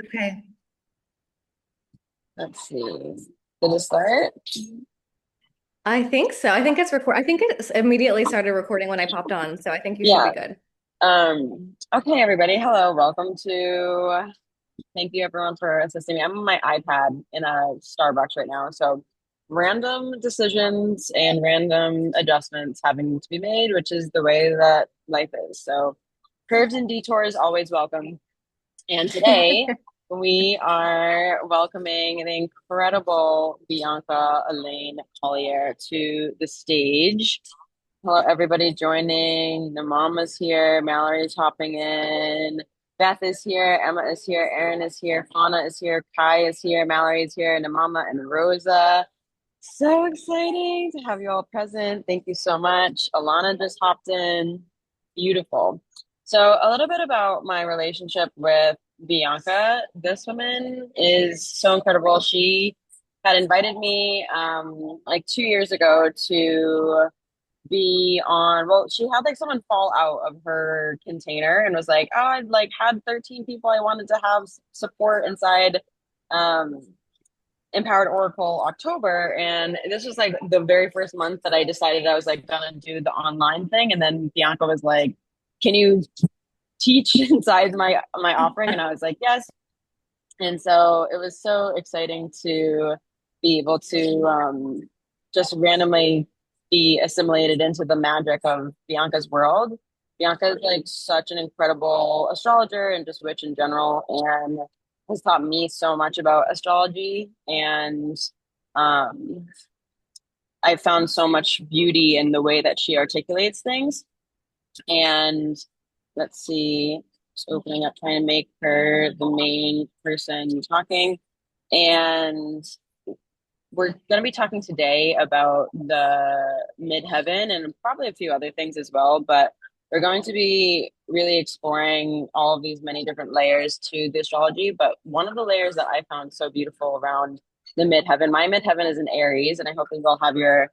Okay. Let's see. Did it start? I think so. I think it's record. I think it immediately started recording when I popped on, so I think you should be Yeah. good. Okay, everybody. Hello. Welcome to, thank you everyone for assisting me. I'm on my iPad in a Starbucks right now. So random decisions and random adjustments having to be made, which is the way that life is. So curves and detours always welcome. And today we are welcoming the incredible Bianca Elaine Collier to the stage. Hello, everybody joining. The mama's here. Mallory's hopping in. Beth is here. Emma is here. Erin is here. Fauna is here. Kai is here. Mallory is here. And the mama and Rosa. So exciting to have you all present. Thank you so much. Alana just hopped in. Beautiful. So, a little bit about my relationship with Bianca. This woman is so incredible. She had invited me like 2 years ago to be on, well, she had like someone fall out of her container and was like, oh, I'd like had 13 people I wanted to have support inside um Empowered Oracle October. And this was like the very first month that I decided I was like gonna do the online thing. And then Bianca was like, can you teach inside my offering? And I was like, yes. And so it was so exciting to be able to just randomly be assimilated into the magic of Bianca's world. Bianca is like such an incredible astrologer and just witch in general, and has taught me so much about astrology. And um, I found so much beauty in the way that she articulates things. And let's see, just opening up, trying to make her the main person talking. And we're going to be talking today about the midheaven and probably a few other things as well. But we're going to be really exploring all of these many different layers to the astrology. But one of the layers that I found so beautiful around the midheaven, my midheaven is in Aries, and I hope you all have your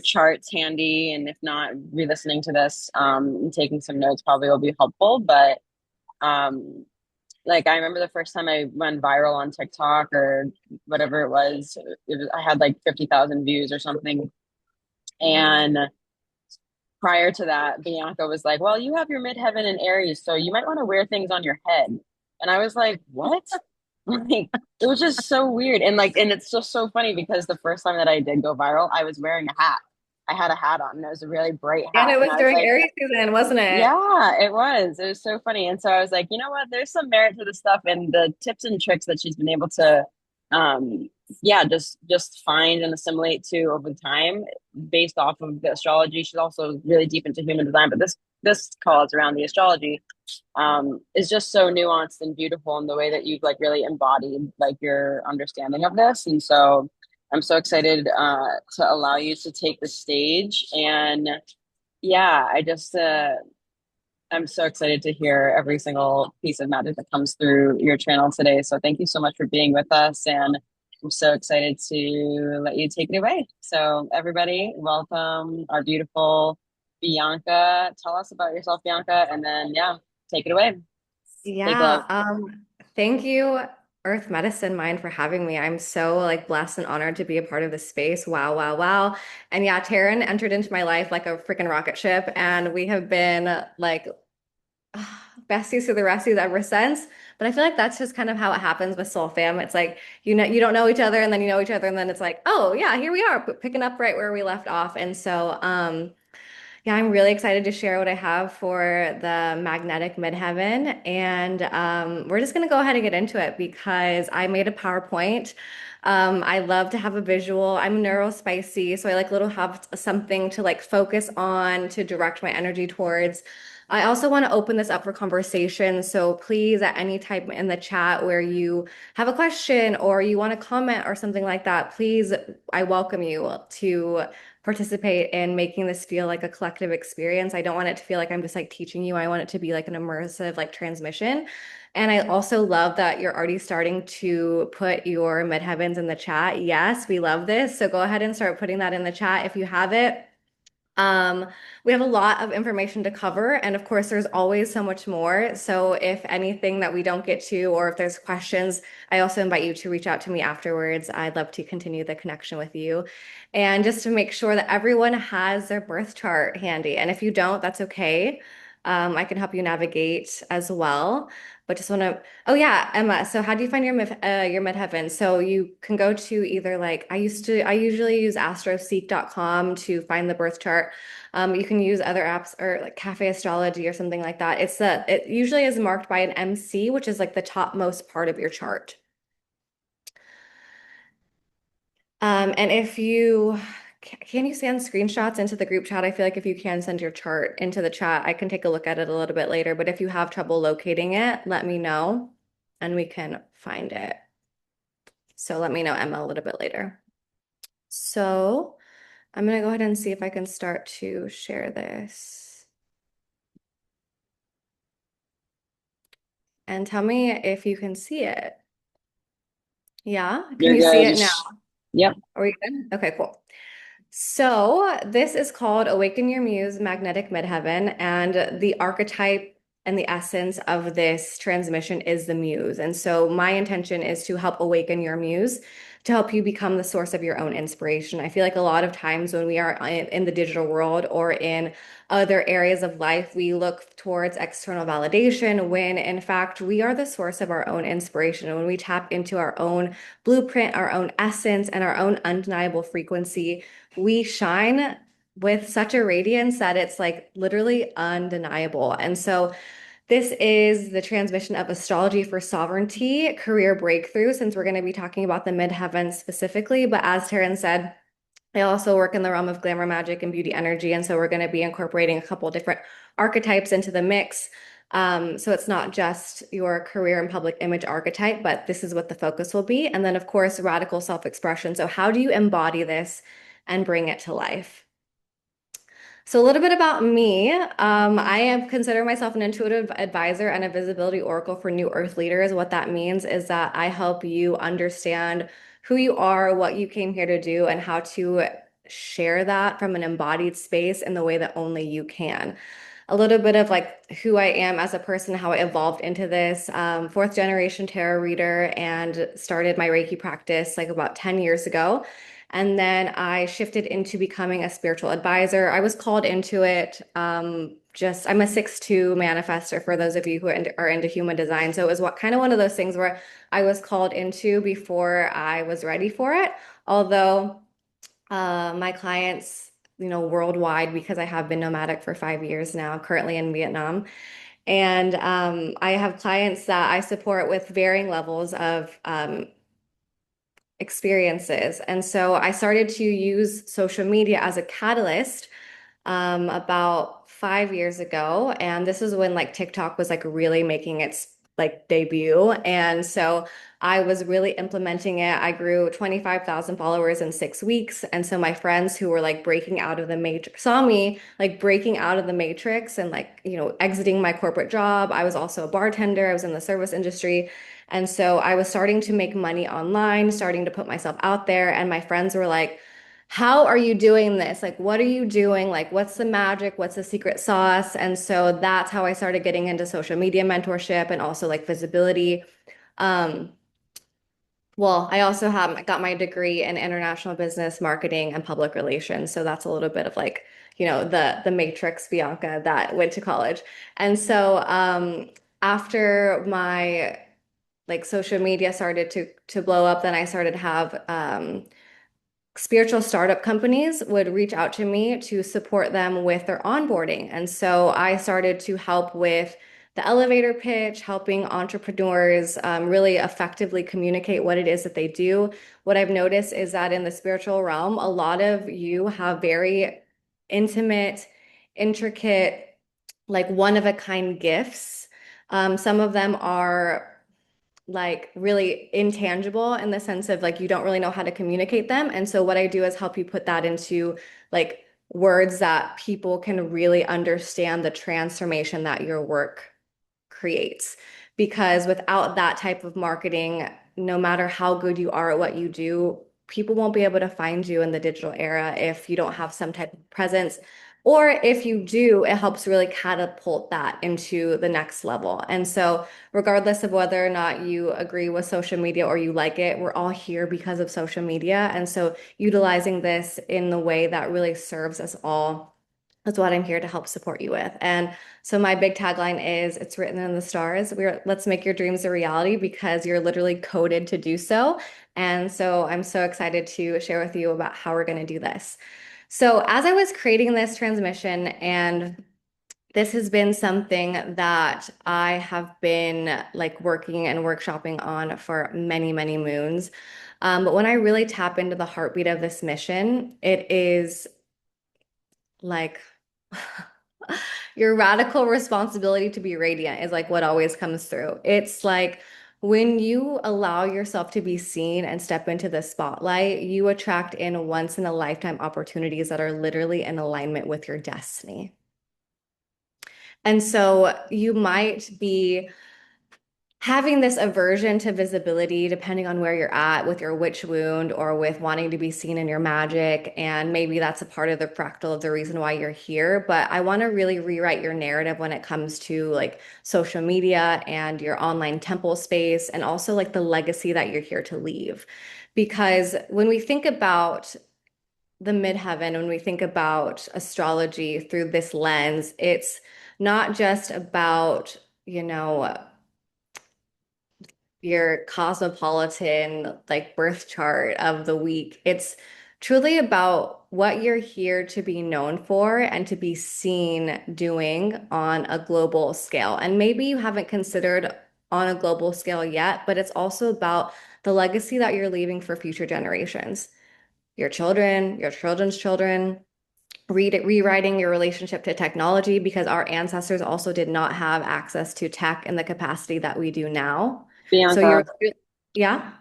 charts handy. And if not, re-listening to this and taking some notes probably will be helpful. But um, like I remember the first time I went viral on TikTok or whatever it was I had like 50,000 views or something. And prior to that, Bianca was like, well, you have your midheaven in Aries, so you might want to wear things on your head. And I was like, what? Like, it was just so weird. And it's just so funny because the first time that I did go viral, I was wearing a hat. I had a hat on and it was a really bright And hat. it And was I was during like, Aries season, wasn't it? yeah, it was. It was so funny. And so I was like, you know what? There's some merit to the stuff and the tips and tricks that she's been able to um yeah, just find and assimilate to over time based off of the astrology. She's also really deep into human design, but this call is around the astrology is just so nuanced and beautiful in the way that you've like really embodied like your understanding of this. And so I'm so excited to allow you to take the stage. And yeah, I'm so excited to hear every single piece of magic that comes through your channel today. So thank you so much for being with us. And I'm so excited to let you take it away. So everybody, welcome our beautiful Bianca. Tell us about yourself, Bianca, and then yeah, take it away. Take Yeah. love. Thank you, Earth Medicine Mind, for having me. I'm so like blessed and honored to be a part of this space. Wow, wow, wow. And yeah, Taryn entered into my life like a freaking rocket ship, and we have been like besties to the resties ever since. But I feel like that's just kind of how it happens with Soul Fam. It's like you don't know each other, and then you know each other, and then it's like, oh yeah, here we are, picking up right where we left off. And so, yeah, I'm really excited to share what I have for the magnetic midheaven. And we're just going to go ahead and get into it because I made a PowerPoint. I love to have a visual. I'm neurospicy, so I like little have something to like focus on to direct my energy towards. I also want to open this up for conversation. So please, at any time in the chat where you have a question or you want to comment or something like that, please, I welcome you to participate in making this feel like a collective experience. I don't want it to feel like I'm just like teaching you. I want it to be like an immersive like transmission. And I also love that you're already starting to put your midheavens in the chat. Yes, we love this. So go ahead and start putting that in the chat if you have it. Um, we have a lot of information to cover, and of course, there's always so much more. So, if anything that we don't get to, or if there's questions, I also invite you to reach out to me afterwards. I'd love to continue the connection with you. And just to make sure that everyone has their birth chart handy. And if you don't, that's okay. I can help you navigate as well. But just want to, oh yeah, Emma. So how do you find your midheaven? So you can go to either like I usually use astroseek.com to find the birth chart. You can use other apps or like Cafe Astrology or something like that. It usually is marked by an MC, which is like the topmost part of your chart. And if you can you send screenshots into the group chat? I feel like if you can send your chart into the chat, I can take a look at it a little bit later. But if you have trouble locating it, let me know and we can find it. So let me know, Emma, a little bit later. So I'm gonna go ahead and see if I can start to share this. And tell me if you can see it. Yeah, can You're you see good. it now? Yep. Are we good? Okay, cool. So, this is called Awaken Your Muse Magnetic Midheaven, and the archetype and the essence of this transmission is the muse. And so, my intention is to help awaken your muse, to help you become the source of your own inspiration. I feel like a lot of times when we are in the digital world or in other areas of life, we look towards external validation when in fact we are the source of our own inspiration. And when we tap into our own blueprint, our own essence, and our own undeniable frequency, we shine with such a radiance that it's like literally undeniable. And so this is the transmission of astrology for sovereignty, career breakthrough, since we're going to be talking about the midheaven specifically. But as Taryn said, I also work in the realm of glamour magic and beauty energy. And so we're going to be incorporating a couple different archetypes into the mix. So it's not just your career and public image archetype, but this is what the focus will be. And then, of course, radical self-expression. So how do you embody this and bring it to life? So a little bit about me. I have considered myself an intuitive advisor and a visibility oracle for new earth leaders. What that means is that I help you understand who you are, what you came here to do, and how to share that from an embodied space in the way that only you can. A little bit of like who I am as a person, how I evolved into this. Fourth generation tarot reader and started my Reiki practice like about 10 years ago. And then I shifted into becoming a spiritual advisor. I was called into it. I'm a 6'2" manifester for those of you who are into human design. So it was what kind of one of those things where I was called into before I was ready for it. Although my clients, worldwide, because I have been nomadic for 5 years now, currently in Vietnam. And I have clients that I support with varying levels of experiences. And so I started to use social media as a catalyst about 5 years ago. And this is when like TikTok was like really making its like debut. And so I was really implementing it. I grew 25,000 followers in 6 weeks. And so my friends who were like breaking out of the matrix saw me like breaking out of the matrix and like, exiting my corporate job. I was also a bartender. I was in the service industry. And so I was starting to make money online, starting to put myself out there. And my friends were like, how are you doing this? Like, what are you doing? Like, what's the magic? What's the secret sauce? And so that's how I started getting into social media mentorship and also like visibility. Um, well, I also have I got my degree in international business marketing and public relations. So that's a little bit of like, the matrix Bianca that went to college. And so after my like social media started to blow up, then I started to have spiritual startup companies would reach out to me to support them with their onboarding. And so I started to help with the elevator pitch, helping entrepreneurs really effectively communicate what it is that they do. What I've noticed is that in the spiritual realm, a lot of you have very intimate, intricate, like one of a kind gifts. Some of them are like really intangible in the sense of like you don't really know how to communicate them. And so what I do is help you put that into like words that people can really understand the transformation that your work creates. Because without that type of marketing, no matter how good you are at what you do, people won't be able to find you in the digital era if you don't have some type of presence. Or if you do, it helps really catapult that into the next level. And so, regardless of whether or not you agree with social media or you like it, we're all here because of social media. And so, utilizing this in the way that really serves us all is what I'm here to help support you with. And so my big tagline is it's written in the stars. Let's make your dreams a reality because you're literally coded to do so. And so I'm so excited to share with you about how we're going to do this. So as I was creating this transmission, and this has been something that I have been like working and workshopping on for many, many moons. But when I really tap into the heartbeat of this mission, it is like your radical responsibility to be radiant is like what always comes through. It's like when you allow yourself to be seen and step into the spotlight, you attract in once in a lifetime opportunities that are literally in alignment with your destiny. And so you might be having this aversion to visibility, depending on where you're at with your witch wound or with wanting to be seen in your magic. And maybe that's a part of the fractal of the reason why you're here. But I want to really rewrite your narrative when it comes to like social media and your online temple space, and also like the legacy that you're here to leave. Because when we think about the midheaven, when we think about astrology through this lens, it's not just about, your cosmopolitan like birth chart of the week. It's truly about what you're here to be known for and to be seen doing on a global scale. And maybe you haven't considered on a global scale yet, but it's also about the legacy that you're leaving for future generations, your children, your children's children. Rewriting your relationship to technology because our ancestors also did not have access to tech in the capacity that we do now. So Bianca, you're, yeah,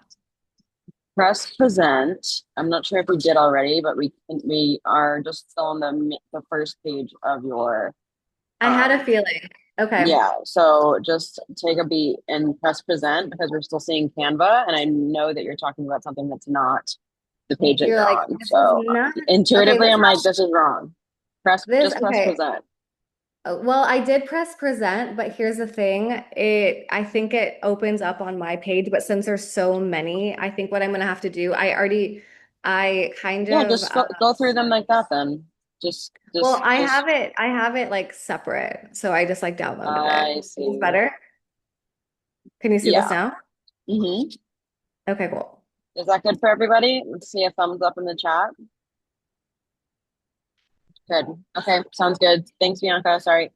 press present. I'm not sure if we did already, but we are just still on the first page of your I had a um feeling. Okay. yeah. So just take a beat and press present because we're still seeing Canva, and I know that you're talking about something that's not the page that You're you're like, on. this is So not, okay, intuitively, I'm like, this is wrong. Press okay. present. Well, I did press present, but here's the thing. I think it opens up on my page, but since there's so many, I think what I'm gonna have to do, I kind Yeah, of, just go through them like that then. Just well, just just I have it like separate. So I just like downloaded it. I Is this see. better? Can you see this Yeah. now? Mm-hmm. Okay, cool. Is that good for everybody? Let's see a thumbs up in the chat. Good. Okay, sounds good. Thanks, Bianca. Sorry.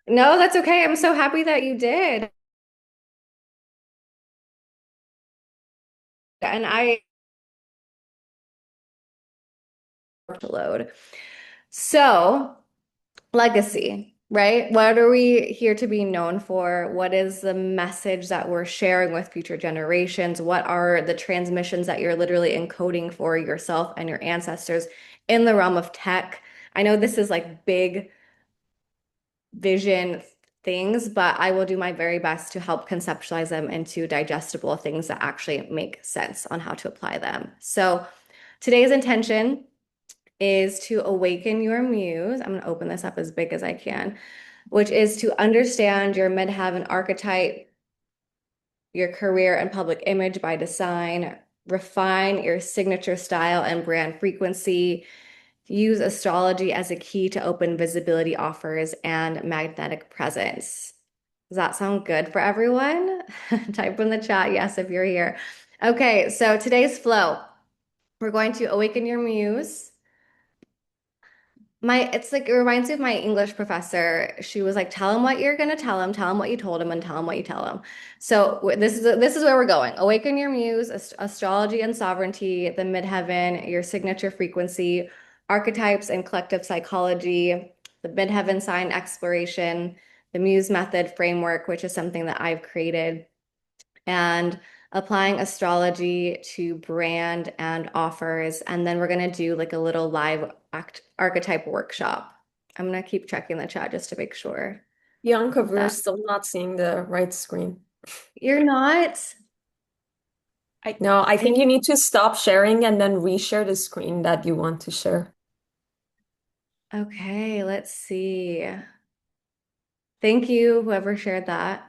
No, that's okay. I'm so happy that you did. And I to load. So, legacy, right? What are we here to be known for? What is the message that we're sharing with future generations? What are the transmissions that you're literally encoding for yourself and your ancestors in the realm of tech? I know this is like big vision things, but I will do my very best to help conceptualize them into digestible things that actually make sense on how to apply them. So, today's intention is to awaken your muse. I'm going to open this up as big as I can, which is to understand your midheaven archetype, your career and public image by design, refine your signature style and brand frequency, use astrology as a key to open visibility offers and magnetic presence. Does that sound good for everyone? Type in the chat yes if you're here. Okay, so today's flow. We're going to awaken your muse. It's like it reminds me of my English professor. She was like, "Tell him what you're gonna tell him what you told him, and tell him what you tell him." So this is where we're going. Awaken your muse, astrology and sovereignty, the midheaven, your signature frequency, archetypes and collective psychology, the midheaven sign exploration, the muse method framework, which is something that I've created, and applying astrology to brand and offers. And then we're going to do like a little live archetype workshop. I'm going to keep checking the chat just to make sure Bianca, of we're that. still not seeing the right screen. You're not? No, I think And you need to stop sharing and then reshare the screen that you want to share. okay, let's see. Thank you, whoever shared that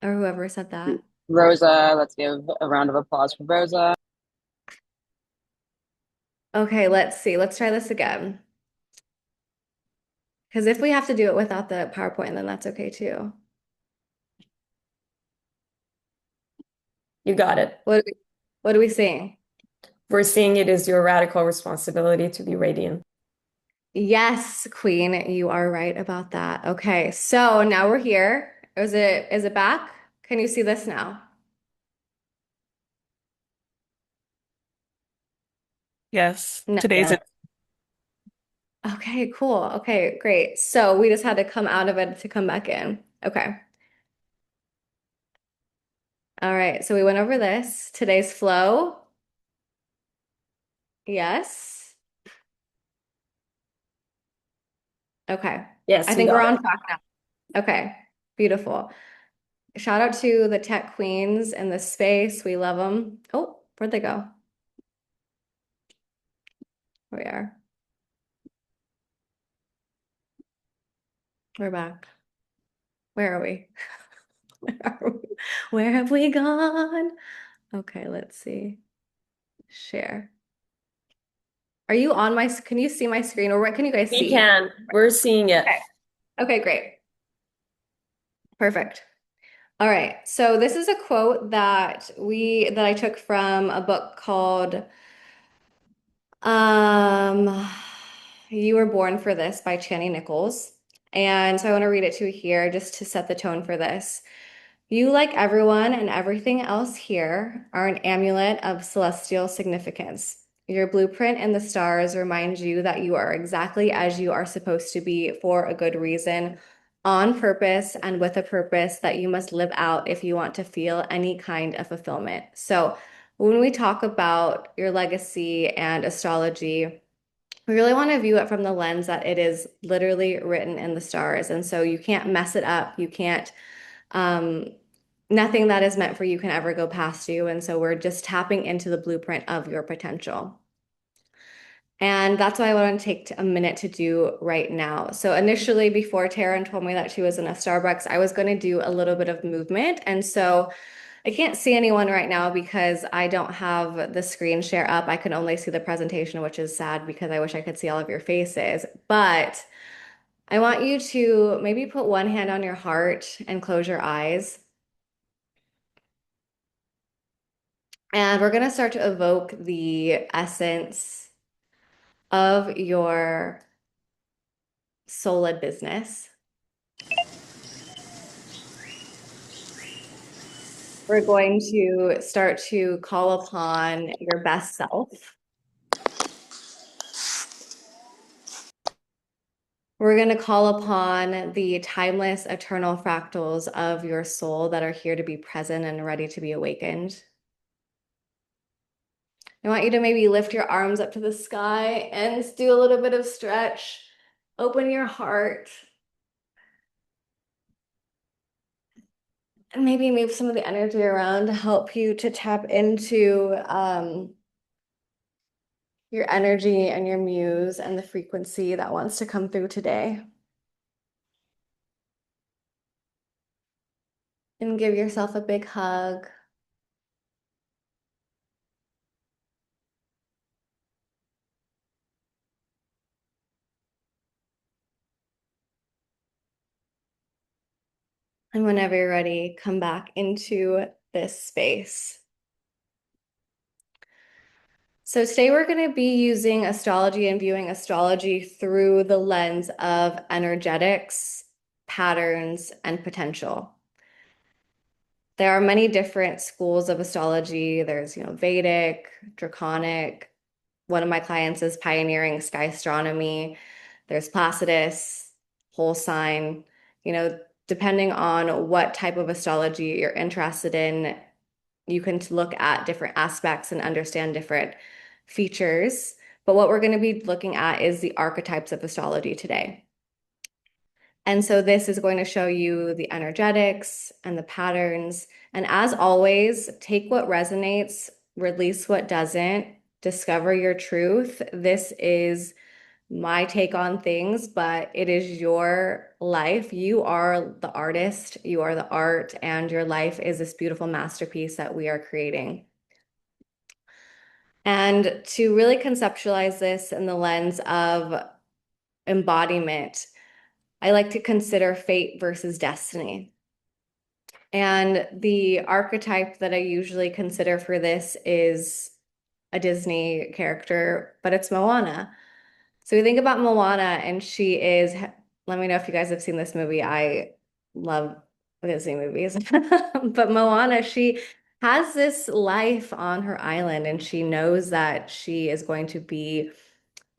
or whoever said that. Rosa, let's give a round of applause for Rosa. Okay, let's see. Let's try this again. Because if we have to do it without the PowerPoint, then that's okay too. You got it. What are we seeing? We're seeing it is your radical responsibility to be radiant. Yes, Queen, you are right about that. Okay, so now we're here. Is it back? Can you see this now? Yes, No. today's Yeah. it. Okay, cool. Okay, great. So we just had to come out of it to come back in. Okay. All right. So we went over this. Today's flow. Yes. Okay. I Yes, you think we're got on it. track now. Okay. Beautiful. Shout out to the tech queens in the space. We love them. Oh, where'd they go? Here we are. We're back. Where are we? Where are we? Where have we gone? Okay, let's see. Share. Are you on my, can you see my screen or what can you guys We see? can. We're seeing it. Okay. Okay, great. Perfect. All right. So this is a quote that I took from a book called um You Were Born for This by Channing Nichols. And so I want to read it to you here just to set the tone for this. You, like everyone and everything else here, are an amulet of celestial significance. Your blueprint in the stars reminds you that you are exactly as you are supposed to be for a good reason, on purpose and with a purpose that you must live out if you want to feel any kind of fulfillment. So, when we talk about your legacy and astrology, we really want to view it from the lens that it is literally written in the stars. And so you can't mess it up. You can't um, nothing that is meant for you can ever go past you. And so we're just tapping into the blueprint of your potential. And that's what I want to take a minute to do right now. So initially, before Taryn told me that she was in a Starbucks, I was going to do a little bit of movement. And so I can't see anyone right now because I don't have the screen share up. I can only see the presentation, which is sad because I wish I could see all of your faces. But I want you to maybe put one hand on your heart and close your eyes. And we're going to start to evoke the essence of your soul-led business. We're going to start to call upon your best self. We're going to call upon the timeless, eternal fractals of your soul that are here to be present and ready to be awakened. I want you to maybe lift your arms up to the sky and do a little bit of stretch. Open your heart. And maybe move some of the energy around to help you to tap into your energy and your muse and the frequency that wants to come through today. And give yourself a big hug. And whenever you're ready, come back into this space. So today we're going to be using astrology and viewing astrology through the lens of energetics, patterns, and potential. There are many different schools of astrology. There's, Vedic, Draconic. One of my clients is pioneering sky astronomy. There's Placidus, whole sign. Depending on what type of astrology you're interested in, you can look at different aspects and understand different features. But what we're going to be looking at is the archetypes of astrology today. And so this is going to show you the energetics and the patterns. And as always, take what resonates, release what doesn't, discover your truth. This is my take on things, but it is your life. You are the artist, you are the art, and your life is this beautiful masterpiece that we are creating. And to really conceptualize this in the lens of embodiment, I like to consider fate versus destiny. And the archetype that I usually consider for this is a Disney character, but it's Moana. So we think about Moana, and she is, let me know if you guys have seen this movie. I love Disney movies. But Moana, she has this life on her island, and she knows that she is going to be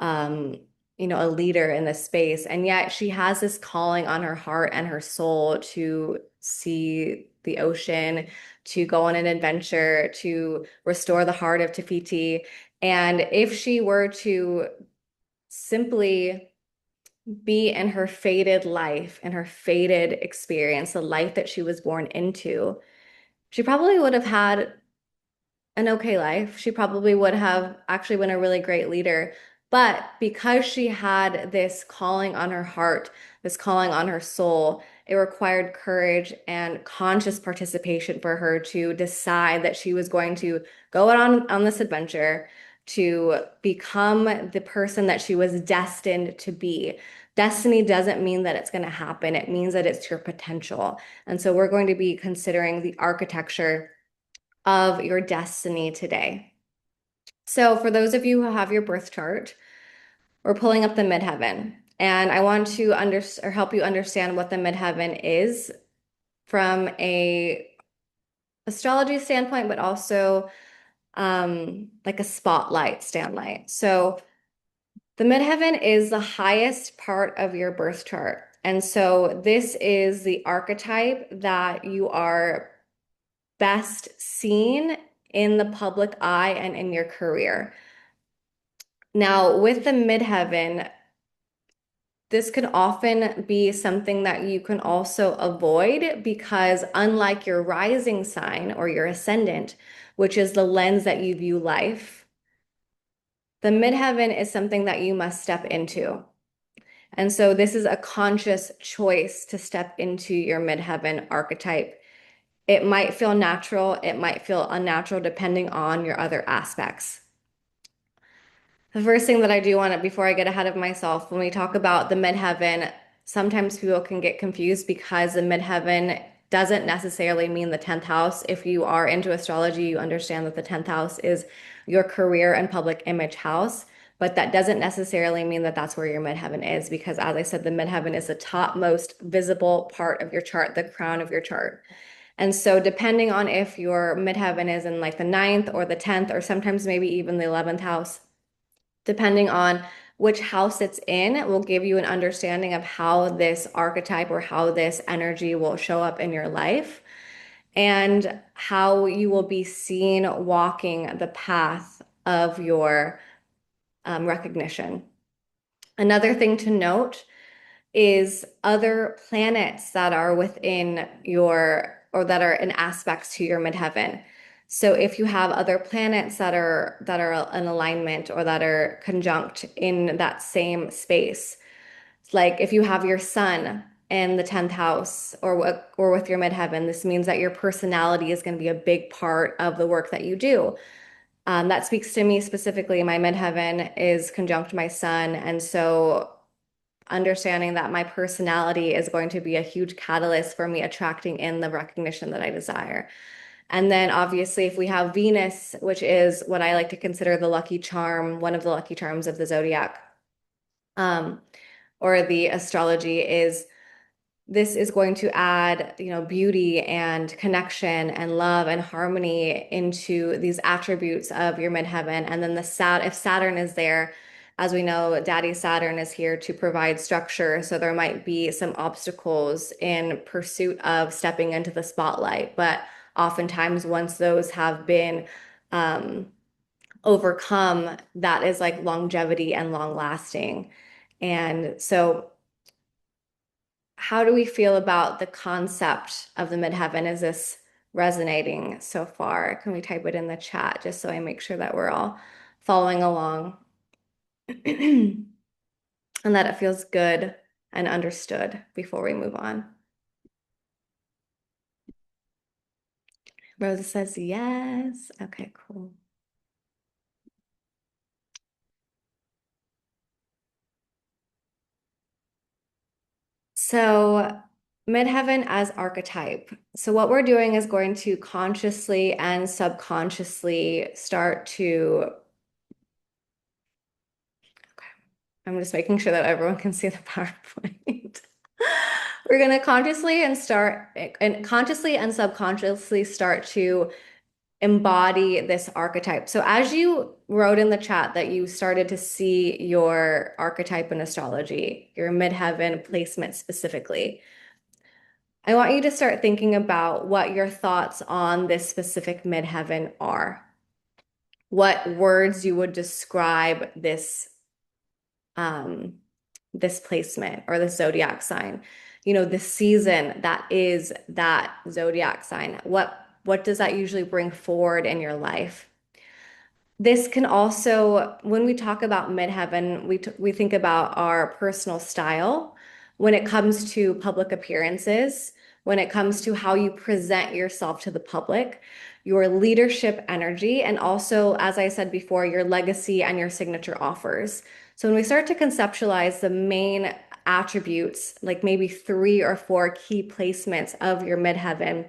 um, a leader in this space. And yet she has this calling on her heart and her soul to see the ocean, to go on an adventure, to restore the heart of Tafiti. And if she were to simply be in her fated life and her fated experience, the life that she was born into, she probably would have had an okay life. She probably would have actually been a really great leader. But because she had this calling on her heart, this calling on her soul, it required courage and conscious participation for her to decide that she was going to go on this adventure to become the person that she was destined to be. Destiny doesn't mean that it's going to happen. It means that it's your potential. And so we're going to be considering the architecture of your destiny today. So, for those of you who have your birth chart, we're pulling up the midheaven, and I want to help you understand what the midheaven is from a astrology standpoint, but also like a spotlight standlight. So, the midheaven is the highest part of your birth chart. And so, this is the archetype that you are best seen in the public eye and in your career. Now, with the midheaven, this can often be something that you can also avoid because, unlike your rising sign or your ascendant, which is the lens that you view life, the midheaven is something that you must step into. And so, this is a conscious choice to step into your midheaven archetype. It might feel natural, it might feel unnatural, depending on your other aspects. The first thing that I do want to, before I get ahead of myself, when we talk about the midheaven, sometimes people can get confused because the midheaven doesn't necessarily mean the 10th house. If you are into astrology, you understand that the 10th house is your career and public image house, but that doesn't necessarily mean that that's where your midheaven is because, as I said, the midheaven is the topmost visible part of your chart, the crown of your chart. And so, depending on if your midheaven is in like the ninth or the 10th, or sometimes maybe even the 11th house, depending on which house it's in, it will give you an understanding of how this archetype or how this energy will show up in your life and how you will be seen walking the path of your recognition. Another thing to note is other planets that are within your or that are in aspects to your midheaven. So if you have other planets that are in alignment or that are conjunct in that same space, like if you have your sun in the 10th house or with your midheaven, this means that your personality is going to be a big part of the work that you do. That speaks to me specifically. My midheaven is conjunct my sun, and so understanding that my personality is going to be a huge catalyst for me attracting in the recognition that I desire. And then obviously, if we have Venus, which is what I like to consider the lucky charm, one of the lucky charms of the zodiac, um, or the astrology, is this is going to add, beauty and connection and love and harmony into these attributes of your midheaven. And then if Saturn is there, as we know, Daddy Saturn is here to provide structure. So there might be some obstacles in pursuit of stepping into the spotlight. But oftentimes, once those have been um, overcome, that is like longevity and long lasting. And so how do we feel about the concept of the midheaven? Is this resonating so far? Can we type it in the chat just so I make sure that we're all following along and that it feels good and understood before we move on? Rosa says yes. Okay, cool. So, midheaven as archetype. So, what we're doing is going to consciously and subconsciously start to, okay, I'm just making sure that everyone can see the PowerPoint. We're going to consciously and subconsciously start to embody this archetype. So, as you wrote in the chat that you started to see your archetype in astrology, your midheaven placement specifically, I want you to start thinking about what your thoughts on this specific midheaven are. What words you would describe um, this placement or the zodiac sign. You know, the season that is that zodiac sign. What does that usually bring forward in your life? This can also, when we talk about midheaven, we think about our personal style when it comes to public appearances, when it comes to how you present yourself to the public, your leadership energy, and also, as I said before, your legacy and your signature offers. So when we start to conceptualize the main attributes, like maybe 3 or 4 key placements of your midheaven,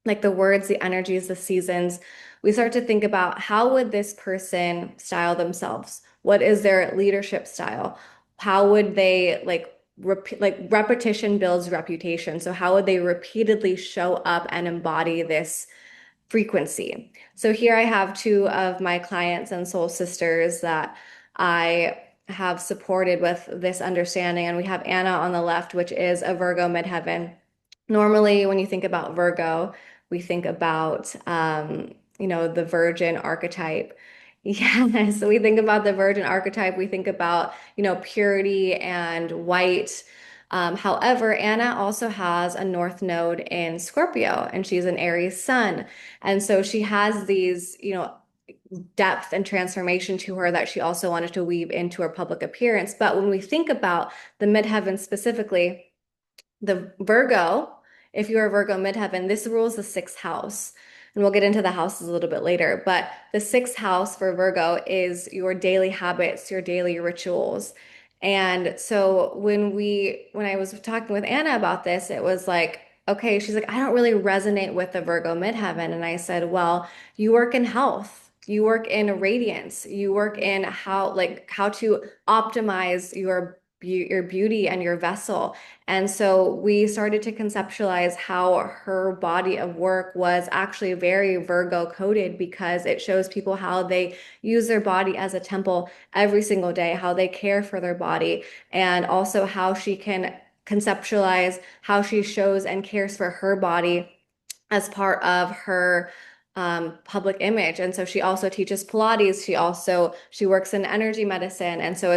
like the words, the energies, the seasons, we start to think about how would this person style themselves? What is their leadership style? How would they like repetition builds reputation. So how would they repeatedly show up and embody this frequency? So here I have 2 of my clients and soul sisters that I have supported with this understanding. And we have Anna on the left, which is a Virgo midheaven. Normally, when you think about Virgo, we think about, the virgin archetype. Yes, we think about the virgin archetype. We think about, purity and white. However, Anna also has a North Node in Scorpio, and she's an Aries sun. And so she has these, depth and transformation to her that she also wanted to weave into her public appearance. But when we think about the midheaven specifically, the Virgo, if you're a Virgo midheaven, this rules the 6th house. And we'll get into the houses a little bit later. But the 6th house for Virgo is your daily habits, your daily rituals. And so when I was talking with Anna about this, it was like, okay, she's like, I don't really resonate with the Virgo midheaven. And I said, well, you work in health. You work in radiance. You work in how to optimize your beauty and your vessel. And so we started to conceptualize how her body of work was actually very Virgo coded because it shows people how they use their body as a temple every single day, how they care for their body, and also how she can conceptualize how she shows and cares for her body as part of her public image. And so she also teaches Pilates. She works in energy medicine. And so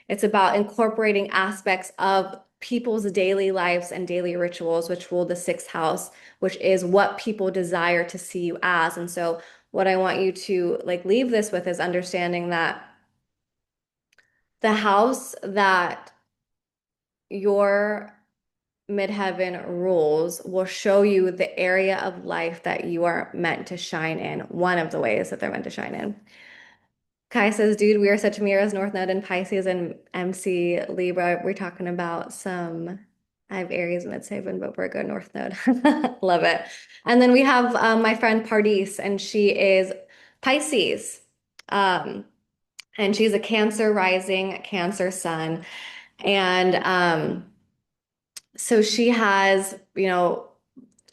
it's about incorporating aspects of people's daily lives and daily rituals, which rule the 6th house, which is what people desire to see you as. And so what I want you to leave this with is understanding that the house that your midheaven rules will show you the area of life that you are meant to shine in, one of the ways that they're meant to shine in. Kai says, dude, we are such mirrors, North Node and Pisces and MC Libra. We're talking about I have Aries Midheaven, but Virgo North Node. Love it. And then we have my friend Pardis, and she is Pisces. Um, and she's a Cancer rising, Cancer sun. And so she has,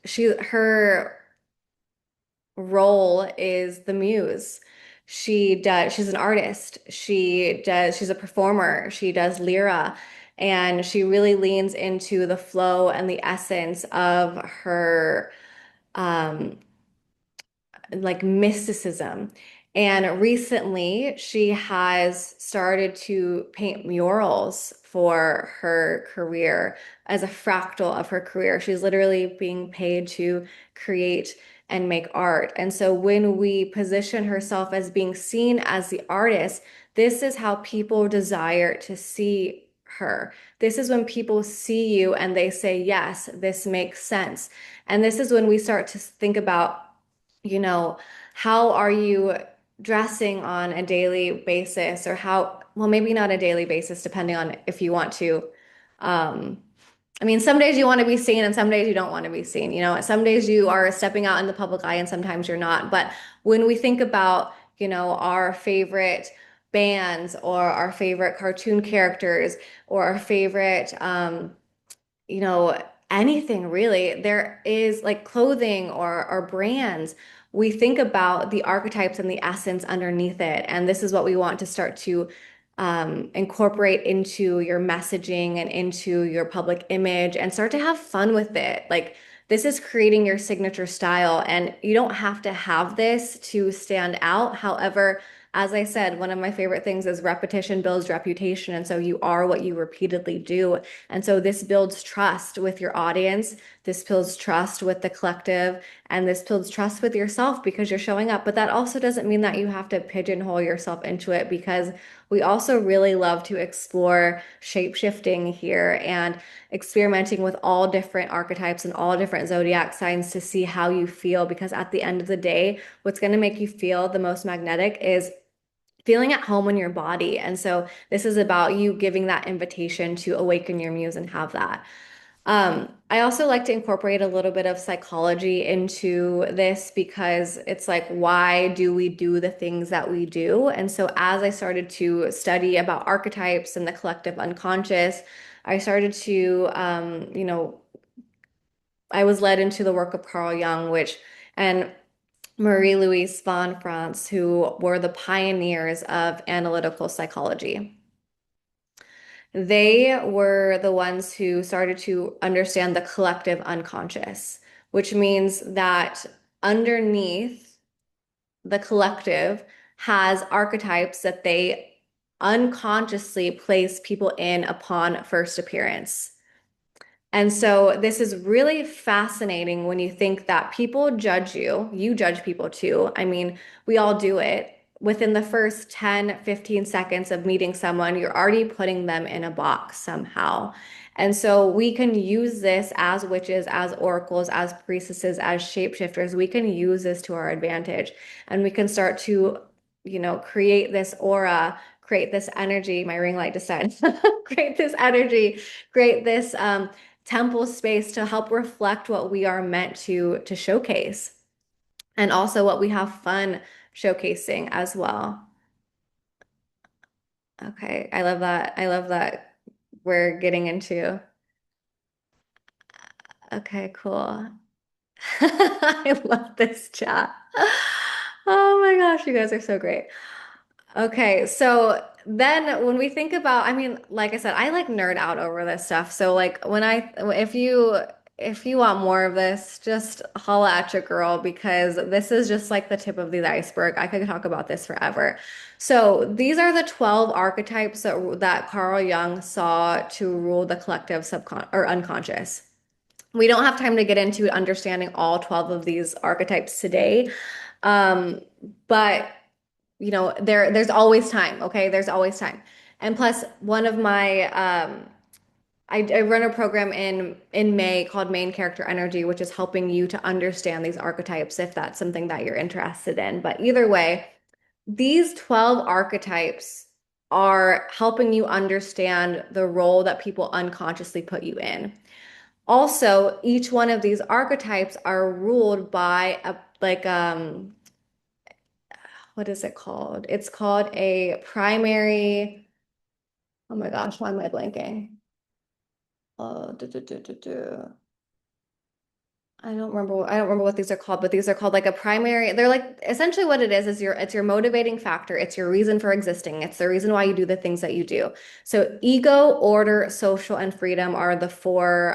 her role is the muse. She's an artist. She's a performer. She does lyra, and she really leans into the flow and the essence of her, um, mysticism. And recently, she has started to paint murals for her career as a fractal of her career. She's literally being paid to create and make art. And so when we position herself as being seen as the artist, this is how people desire to see her. This is when people see you and they say, yes, this makes sense. And this is when we start to think about, you know, how are you dressing on a daily basis, or how, well, maybe not a daily basis, depending on if you want to. Um, I mean, some days you want to be seen and some days you don't want to be seen. Some days you are stepping out in the public eye and sometimes you're not. But when we think about, our favorite bands or our favorite cartoon characters or our favorite, you know, anything really. There is like clothing or brands. We think about the archetypes and the essence underneath it. And this is what we want to start to incorporate into your messaging and into your public image and start to have fun with it. Like, this is creating your signature style, and you don't have to have this to stand out. However, as I said, one of my favorite things is repetition builds reputation. And so you are what you repeatedly do. And so this builds trust with your audience. This builds trust with the collective, and this builds trust with yourself because you're showing up. But that also doesn't mean that you have to pigeonhole yourself into it, because we also really love to explore shape shifting here and experimenting with all different archetypes and all different zodiac signs to see how you feel. Because at the end of the day, what's going to make you feel the most magnetic is feeling at home in your body. And so this is about you giving that invitation to awaken your muse and have that. I also like to incorporate a little bit of psychology into this, because it's like, why do we do the things that we do? And so as I started to study about archetypes and the collective unconscious, I started to, I was led into the work of Carl Jung, and Marie-Louise von France, who were the pioneers of analytical psychology. They were the ones who started to understand the collective unconscious, which means that underneath the collective has archetypes that they unconsciously place people in upon first appearance. And so this is really fascinating when you think that people judge you. You judge people too. I mean, we all do it. Within the first 10, 15 seconds of meeting someone, you're already putting them in a box somehow. And so we can use this as witches, as oracles, as priestesses, as shapeshifters. We can use this to our advantage, and we can start to, create this aura, create this energy. My ring light decided, create this energy, create this temple space to help reflect what we are meant to showcase, and also what we have fun showcasing as well. Okay, I love that. I love that we're getting into. Okay, cool. I love this chat. Oh my gosh, you guys are so great. Okay, so then when we think about, I mean, like I said, I like nerd out over this stuff. So like if you want more of this, just holla at your girl, because this is just like the tip of the iceberg. I could talk about this forever. So these are the 12 archetypes that Carl Jung saw to rule the collective subcon or unconscious. We don't have time to get into understanding all 12 of these archetypes today. Um, but there's always time, okay? There's always time. And plus, one of my I run a program in May called Main Character Energy, which is helping you to understand these archetypes if that's something that you're interested in. But either way, these 12 archetypes are helping you understand the role that people unconsciously put you in. Also, each one of these archetypes are ruled by a like what is it called? It's called a primary. Oh my gosh, why am I blanking? Oh, I don't remember what these are called, but these are called like a primary. They're like essentially what it is it's your motivating factor. It's your reason for existing. It's the reason why you do the things that you do. So ego, order, social, and freedom are the four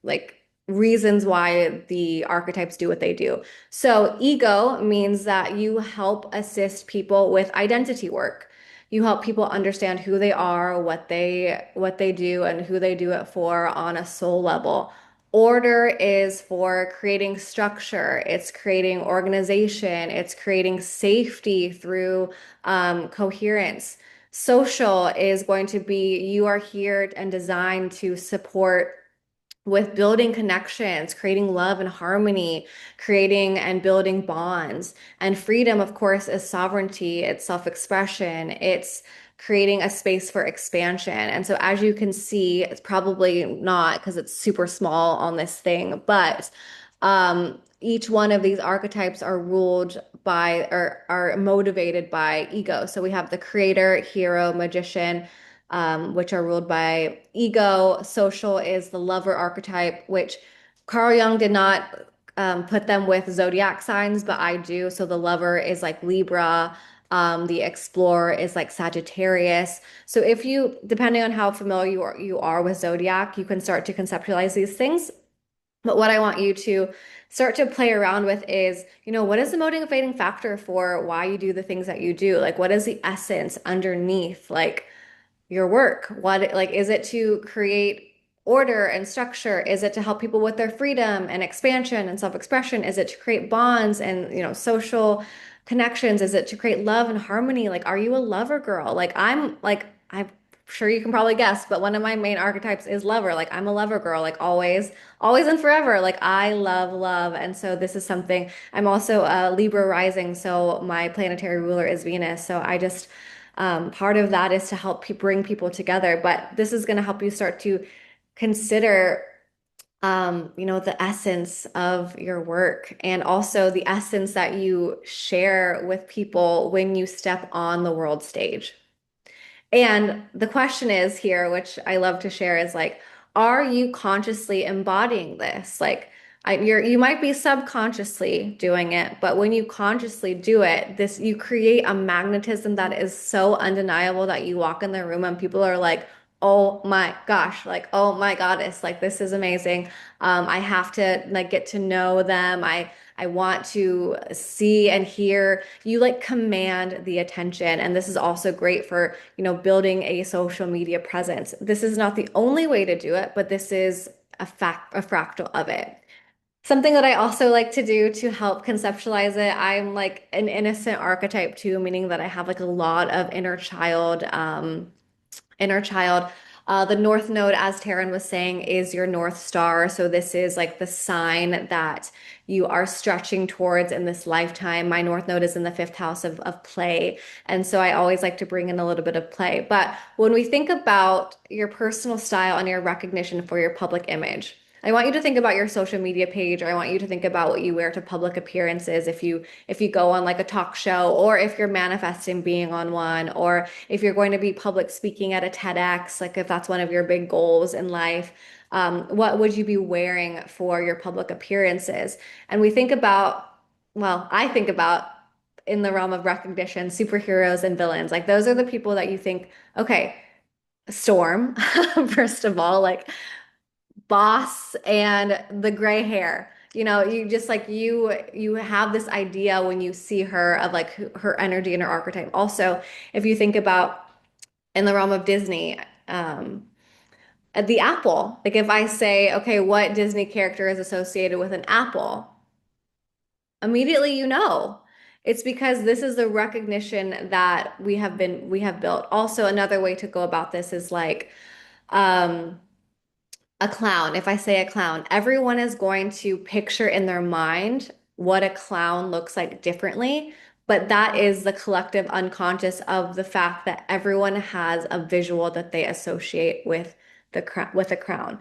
like reasons why the archetypes do what they do. So, ego means that you help assist people with identity work. You help people understand who they are, what they do, and who they do it for on a soul level. Order is for creating structure, it's creating organization, it's creating safety through coherence. Social is going to be you are here and designed to support with building connections, creating love and harmony, creating and building bonds. And freedom, of course, is sovereignty, it's self-expression, it's creating a space for expansion. And so, as you can see, it's probably not because it's super small on this thing, but each one of these archetypes are ruled by or are motivated by ego. So we have the creator, hero, magician, which are ruled by ego. Social is the lover archetype, which Carl Jung did not put them with zodiac signs, but I do. So the lover is like Libra. The explorer is like Sagittarius. So if you, depending on how familiar you are with zodiac, you can start to conceptualize these things. But what I want you to start to play around with is, what is the motivating factor for why you do the things that you do? Like, what is the essence underneath? Like, your work? What, like, is it to create order and structure? Is it to help people with their freedom and expansion and self-expression? Is it to create bonds and, social connections? Is it to create love and harmony? Like, are you a lover girl? I'm sure you can probably guess, but one of my main archetypes is lover. Like, I'm a lover girl, like always, always and forever. Like, I love love. And so this is something, I'm also a Libra rising. So my planetary ruler is Venus. So I just, part of that is to help bring people together, but this is going to help you start to consider, the essence of your work and also the essence that you share with people when you step on the world stage. And the question is here, which I love to share, is like, are you consciously embodying this? Like, you might be subconsciously doing it, but when you consciously do it, you create a magnetism that is so undeniable that you walk in the room and people are like, oh my gosh, like, oh my goddess, like this is amazing. I have to like get to know them. I want to see and hear. You like command the attention. And this is also great for, building a social media presence. This is not the only way to do it, but this is a fractal of it. Something that I also like to do to help conceptualize it, I'm like an innocent archetype too, meaning that I have like a lot of inner child. The North Node, as Taryn was saying, is your North Star. So this is like the sign that you are stretching towards in this lifetime. My North Node is in the fifth house of play. And so I always like to bring in a little bit of play. But when we think about your personal style and your recognition for your public image, I want you to think about your social media page, or I want you to think about what you wear to public appearances if you go on like a talk show, or if you're manifesting being on one, or if you're going to be public speaking at a TEDx, like if that's one of your big goals in life, what would you be wearing for your public appearances? And we think about, well, I think about in the realm of recognition, superheroes and villains. Like those are the people that you think, okay, Storm, first of all, like boss and the gray hair. You just like you have this idea when you see her of like her energy and her archetype. Also, if you think about in the realm of Disney, the apple. Like if I say, okay, what Disney character is associated with an apple? Immediately you know. It's because this is the recognition that we have built. Also, another way to go about this is like um a clown. If I say a clown, everyone is going to picture in their mind what a clown looks like differently, but that is the collective unconscious of the fact that everyone has a visual that they associate with with a crown,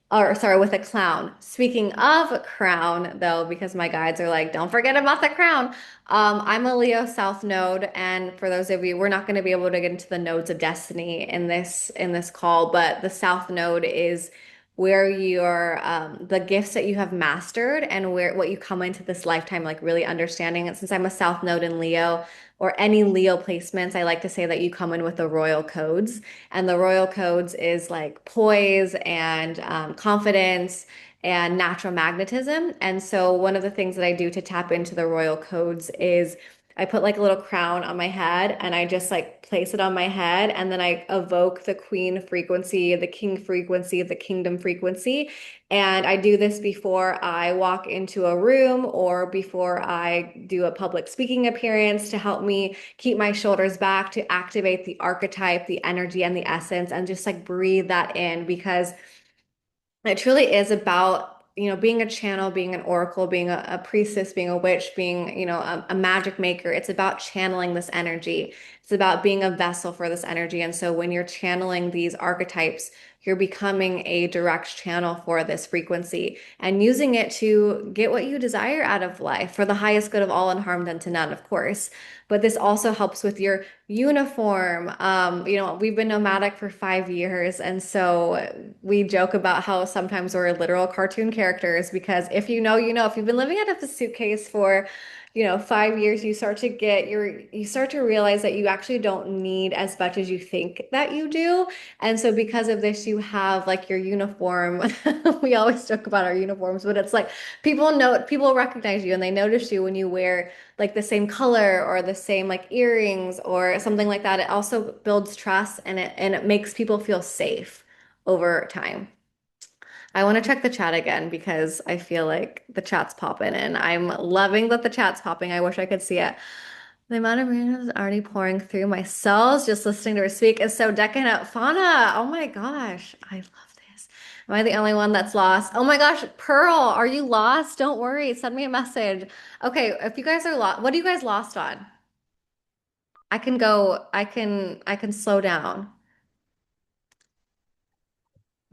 or sorry, with a clown. Speaking of a crown, though, because my guides are like, don't forget about the crown. I'm a Leo South Node, and for those of you, we're not going to be able to get into the nodes of destiny in this call, but the South Node is where your the gifts that you have mastered and where what you come into this lifetime like really understanding. And since I'm a South Node in Leo or any Leo placements, I like to say that you come in with the royal codes. And the royal codes is like poise and confidence and natural magnetism. And so one of the things that I do to tap into the royal codes is I put like a little crown on my head and I just like place it on my head and then I evoke the queen frequency, the king frequency, the kingdom frequency. And I do this before I walk into a room or before I do a public speaking appearance to help me keep my shoulders back, to activate the archetype, the energy, and the essence, and just like breathe that in because it truly is about, being a channel, being an oracle, being a priestess, being a witch, being, a magic maker. It's about channeling this energy. It's about being a vessel for this energy. And so when you're channeling these archetypes, you're becoming a direct channel for this frequency and using it to get what you desire out of life for the highest good of all and harm done to none, of course. But this also helps with your uniform. We've been nomadic for 5 years, and so we joke about how sometimes we're literal cartoon characters because if you know, if you've been living out of the suitcase for, 5 years, you start to realize that you actually don't need as much as you think that you do. And so because of this, you have like your uniform. We always joke about our uniforms, but it's like people recognize you and they notice you when you wear like the same color or the same like earrings or something like that. It also builds trust and it makes people feel safe over time. I want to check the chat again because I feel like the chat's popping and I'm loving that the chat's popping. I wish I could see it. The amount of rain is already pouring through my cells just listening to her speak is so decadent. Fauna, oh my gosh, I love this. Am I the only one that's lost? Oh my gosh, Pearl, are you lost? Don't worry, send me a message. Okay, if you guys are lost, what are you guys lost on? I can slow down.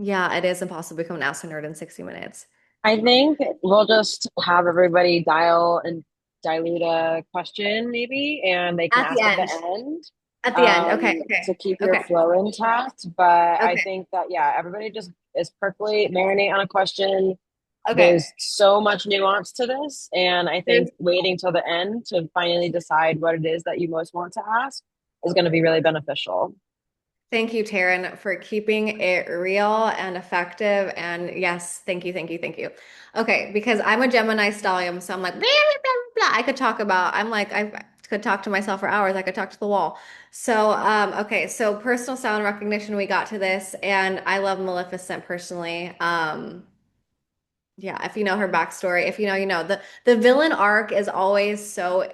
Yeah, it is impossible to become an astro nerd in 60 minutes. I think we'll just have everybody dial and dilute a question maybe, and they can At the ask at the end. end At the end. Okay, to okay, keep your okay, flow intact. But I okay, think that, yeah, everybody just is percolate, marinate on a question. okay. There's so much nuance to this. And I think There's waiting till the end to finally decide what it is that you most want to ask is going to be really beneficial. Thank you, Taryn, for keeping it real and effective. And yes, thank you, thank you, thank you. Okay, because I'm a Gemini stallion, so I'm like, blah, blah, blah, blah. I could talk about, I'm like, I could talk to myself for hours. I could talk to the wall. So, okay, so personal sound recognition, we got to this, and I love Maleficent personally. Yeah, if you know her backstory, if you know, you know. The villain arc is always so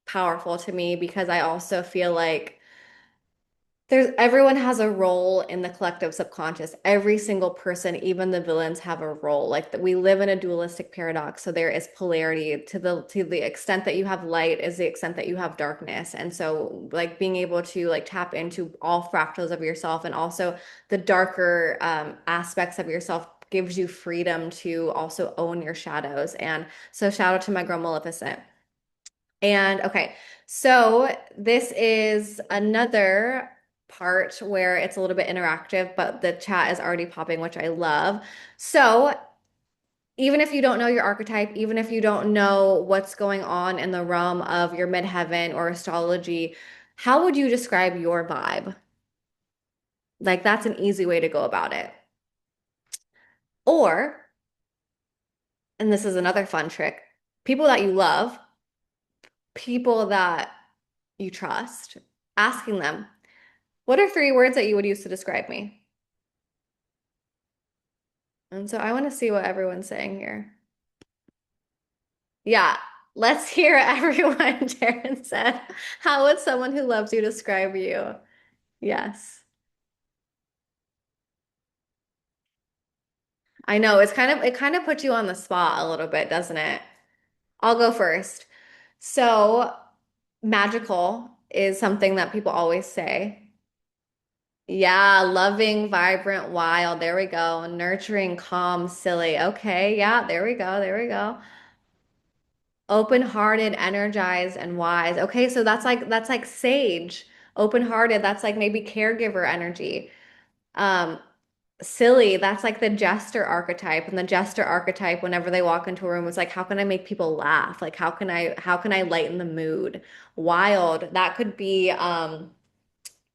powerful to me because I also feel like everyone has a role in the collective subconscious. Every single person, even the villains, have a role. Like that we live in a dualistic paradox. So there is polarity to the extent that you have light is the extent that you have darkness. And so like being able to like tap into all fractals of yourself and also the darker aspects of yourself gives you freedom to also own your shadows. And so shout out to my girl Maleficent. And okay, so this is another part where it's a little bit interactive, but the chat is already popping, which I love. So even if you don't know your archetype, even if you don't know what's going on in the realm of your midheaven or astrology, how would you describe your vibe? Like that's an easy way to go about it. Or, and this is another fun trick, people that you love, people that you trust, asking them, what are 3 words that you would use to describe me? And so I want to see what everyone's saying here. Yeah, let's hear everyone. Darren said, how would someone who loves you describe you? Yes. I know it kind of puts you on the spot a little bit, doesn't it? I'll go first. So, magical is something that people always say. Yeah, loving, vibrant, wild. There we go. Nurturing, calm, silly. Okay, yeah, there we go. There we go. Open-hearted, energized, and wise. Okay, so that's like sage. Open-hearted, that's like maybe caregiver energy. Um, silly, that's like the jester archetype. And the jester archetype, whenever they walk into a room, is like, how can I make people laugh? Like how can I lighten the mood? Wild, that could be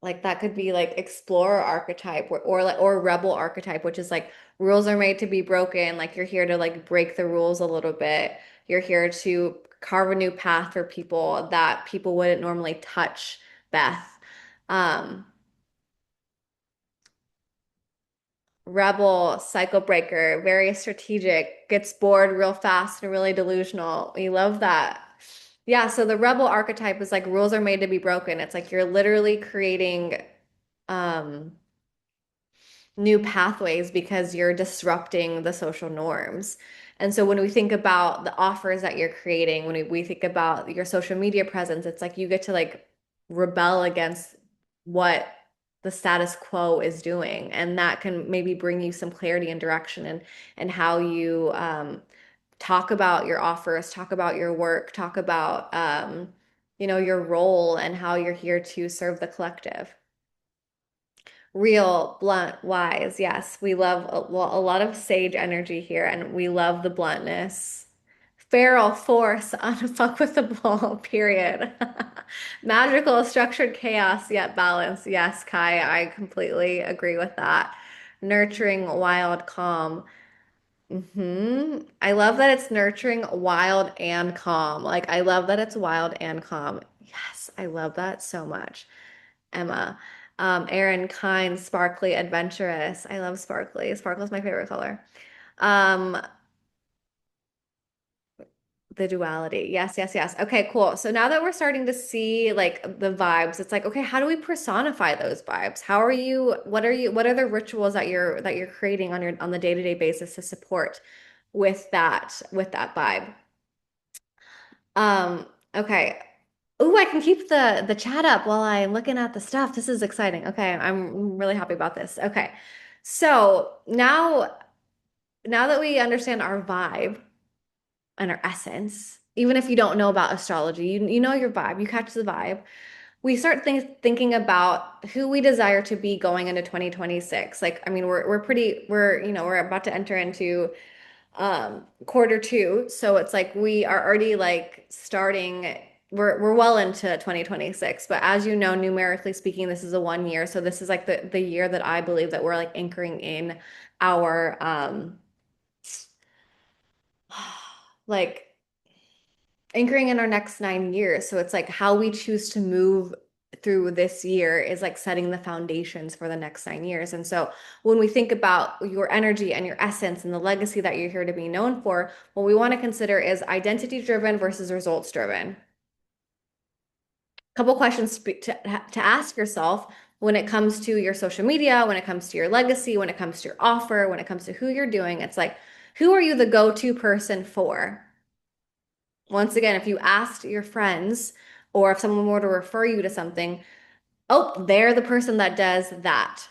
Like that could be like explorer archetype or rebel archetype, which is like rules are made to be broken. Like you're here to like break the rules a little bit. You're here to carve a new path for people that people wouldn't normally touch, Beth. Um, Rebel, cycle breaker, very strategic, gets bored real fast and really delusional. We love that. Yeah, so the rebel archetype is like rules are made to be broken. It's like you're literally creating um new pathways because you're disrupting the social norms. And so when we think about the offers that you're creating, when we think about your social media presence, it's like you get to like rebel against what the status quo is doing. And that can maybe bring you some clarity and direction and how you talk about your offers, talk about your work, talk about your role and how you're here to serve the collective. Real, blunt, wise. Yes, we love a lot of sage energy here, and we love the bluntness. Feral, force, unfuckwithable, period. Magical, structured chaos, yet balance. Yes, Kai, I completely agree with that. Nurturing, wild, calm. I love that it's nurturing, wild, and calm. Like, I love that it's wild and calm. Yes, I love that so much. Emma. Aaron, kind, sparkly, adventurous. I love sparkly. Sparkle is my favorite color. Um, the duality. Yes, yes, yes. Okay, cool. So now that we're starting to see like the vibes, it's like, okay, how do we personify those vibes? How are you, what are the rituals that you're creating on your on the day-to-day basis to support with that vibe? Um, okay. Ooh, I can keep the chat up while I'm looking at the stuff. This is exciting. Okay, I'm really happy about this. Okay. So now that we understand our vibe and our essence, even if you don't know about astrology, you know your vibe, you catch the vibe. We start thinking about who we desire to be going into 2026. Like, I mean, we're about to enter into quarter two. So it's like we are already like starting, we're well into 2026. But as you know, numerically speaking, this is a 1 year. So this is like the year that I believe that we're like anchoring in our like anchoring in our next 9 years. So it's like how we choose to move through this year is like setting the foundations for the next 9 years. And so when we think about your energy and your essence and the legacy that you're here to be known for, what we want to consider is identity driven versus results driven. Couple questions to ask yourself when it comes to your social media, when it comes to your legacy, when it comes to your offer, when it comes to who you're doing. It's like, who are you the go-to person for? Once again, if you asked your friends or if someone were to refer you to something, oh, they're the person that does that.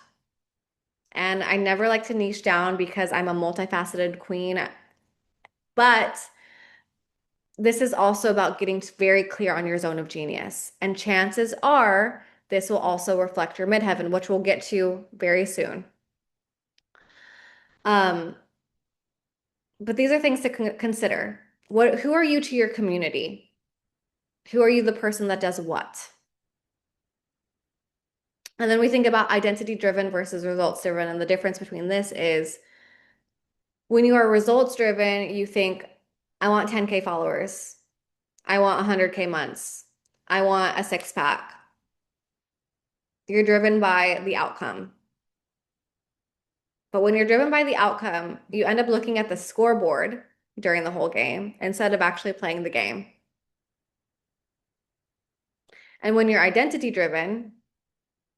And I never like to niche down because I'm a multifaceted queen, but this is also about getting very clear on your zone of genius. And chances are this will also reflect your midheaven, which we'll get to very soon. Um, but these are things to consider. Who are you to your community? Who are you the person that does what? And then we think about identity driven versus results driven. And the difference between this is when you are results driven, you think, I want 10K followers. I want 100K months. I want a six pack. You're driven by the outcome. But when you're driven by the outcome, you end up looking at the scoreboard during the whole game instead of actually playing the game. And when you're identity driven,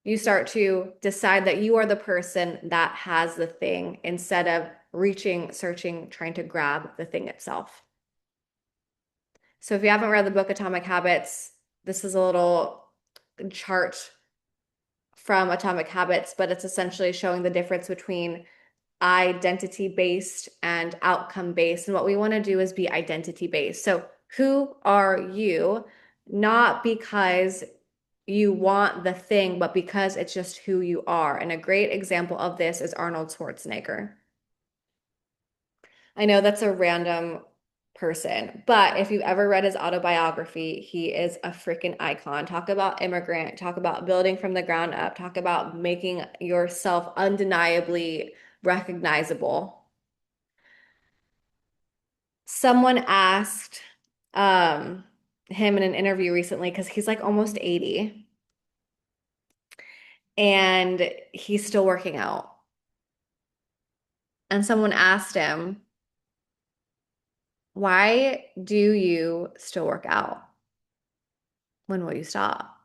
you start to decide that you are the person that has the thing instead of reaching, searching, trying to grab the thing itself. So if you haven't read the book Atomic Habits, this is a little chart from Atomic Habits, but it's essentially showing the difference between identity based and outcome based. And what we want to do is be identity based. So who are you? Not because you want the thing, but because it's just who you are. And a great example of this is Arnold Schwarzenegger. I know that's a random person. But if you've ever read his autobiography, he is a freaking icon. Talk about immigrant, talk about building from the ground up, talk about making yourself undeniably recognizable. Someone asked him in an interview recently because he's like almost 80 and he's still working out. And someone asked him, why do you still work out? When will you stop?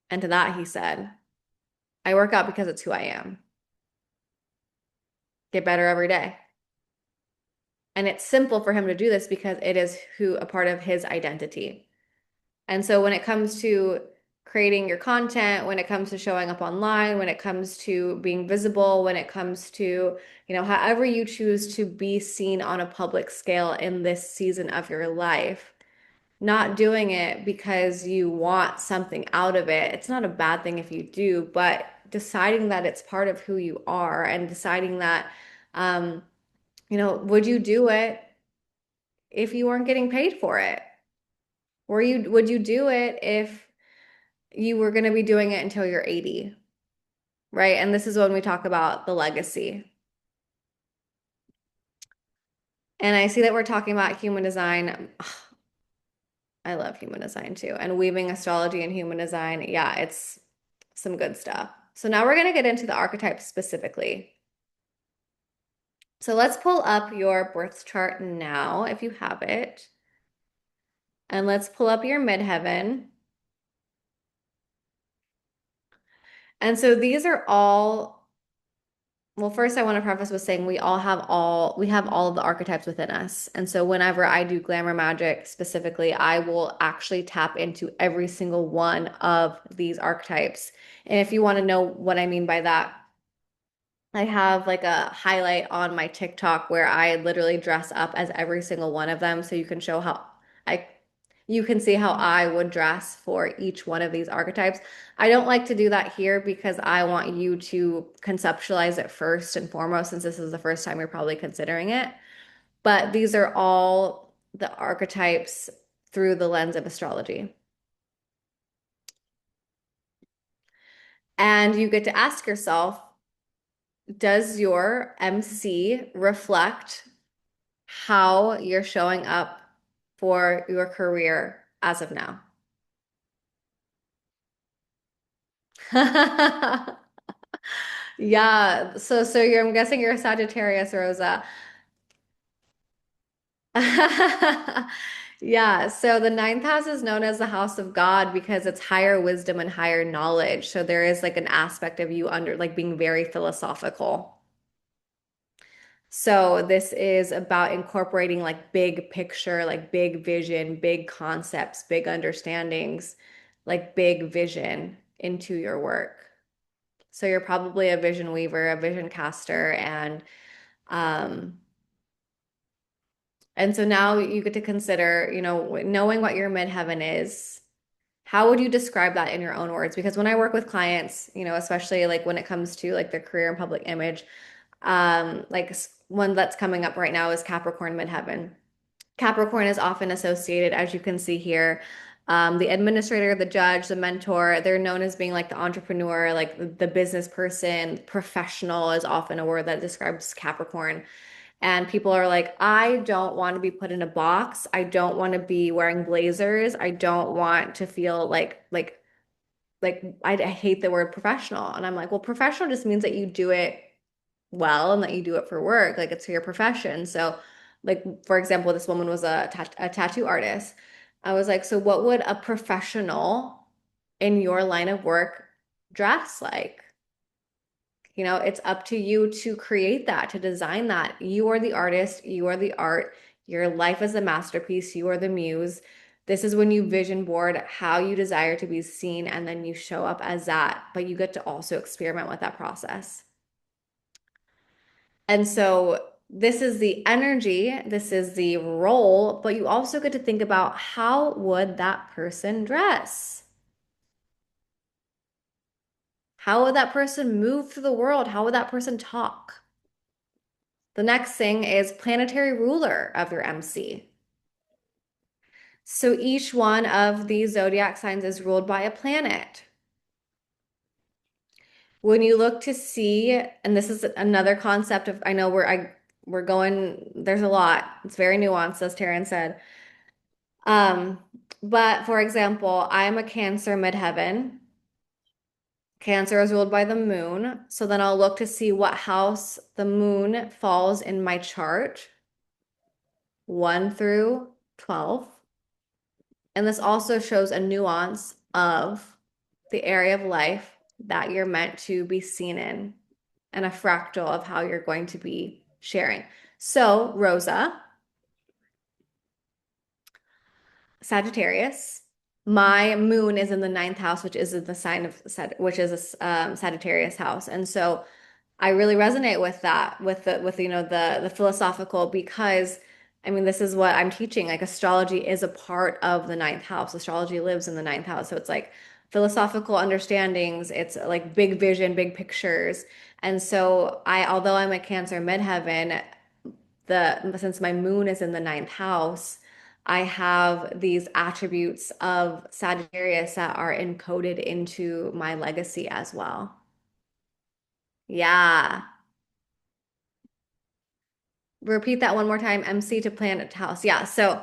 And to that, he said, I work out because it's who I am. Get better every day. And it's simple for him to do this because it is who a part of his identity. And so when it comes to creating your content, when it comes to showing up online, when it comes to being visible, when it comes to, however you choose to be seen on a public scale in this season of your life, not doing it because you want something out of it. It's not a bad thing if you do, but deciding that it's part of who you are and deciding that, um, would you do it if you weren't getting paid for it? Would you do it if you were going to be doing it until you're 80, right? And this is when we talk about the legacy. And I see that we're talking about human design. I love human design too. And weaving astrology and human design, yeah, it's some good stuff. So now we're going to get into the archetypes specifically. So let's pull up your birth chart now, if you have it. And let's pull up your midheaven. And so these are all, well, first I want to preface with saying we have all of the archetypes within us. And so whenever I do glamour magic specifically, I will actually tap into every single one of these archetypes. And if you want to know what I mean by that, I have like a highlight on my TikTok where I literally dress up as every single one of them so you can show how I you can see how I would dress for each one of these archetypes. I don't like to do that here because I want you to conceptualize it first and foremost, since this is the first time you're probably considering it. But these are all the archetypes through the lens of astrology. And you get to ask yourself, does your MC reflect how you're showing up for your career as of now? Yeah, so I'm guessing you're a Sagittarius, Rosa. Yeah, so the ninth house is known as the house of God because it's higher wisdom and higher knowledge. So there is like an aspect of you under like being very philosophical. So this is about incorporating like big picture, like big vision, big concepts, big understandings, like big vision into your work. So you're probably a vision weaver, a vision caster, um and so now you get to consider, knowing what your midheaven is. How would you describe that in your own words? Because when I work with clients, especially like when it comes to like their career and public image, one that's coming up right now is Capricorn midheaven. Capricorn is often associated, as you can see here, the administrator, the judge, the mentor. They're known as being like the entrepreneur, like the business person. Professional is often a word that describes Capricorn. And people are like, I don't want to be put in a box. I don't want to be wearing blazers. I don't want to feel like I hate the word professional. And I'm like, well, professional just means that you do it well and that you do it for work, like it's your profession. So, like for example, this woman was a tattoo artist. I was like, so what would a professional in your line of work dress like? It's up to you to create that, to design that. You are the artist, you are the art, your life is a masterpiece, you are the muse. This is when you vision board how you desire to be seen, and then you show up as that, but you get to also experiment with that process. And so this is the energy, this is the role, but you also get to think about how would that person dress? How would that person move through the world? How would that person talk? The next thing is planetary ruler of your MC. So each one of these zodiac signs is ruled by a planet. When you look to see, and this is another concept of, I know we're going, there's a lot. It's very nuanced, as Taryn said. Um, but for example, I'm a Cancer midheaven. Cancer is ruled by the moon. So then I'll look to see what house the moon falls in my chart, 1 through 12. And this also shows a nuance of the area of life that you're meant to be seen in and a fractal of how you're going to be sharing. So, Rosa, Sagittarius, my moon is in the ninth house, which is in the sign of which is a Sagittarius house. And so I really resonate with that, with the philosophical because I mean this is what I'm teaching. Like astrology is a part of the ninth house. Astrology lives in the ninth house. So it's like philosophical understandings, it's like big vision, big pictures. And so although I'm a Cancer midheaven, the since my moon is in the ninth house, I have these attributes of Sagittarius that are encoded into my legacy as well. Yeah. Repeat that one more time. MC to planet house. Yeah. So,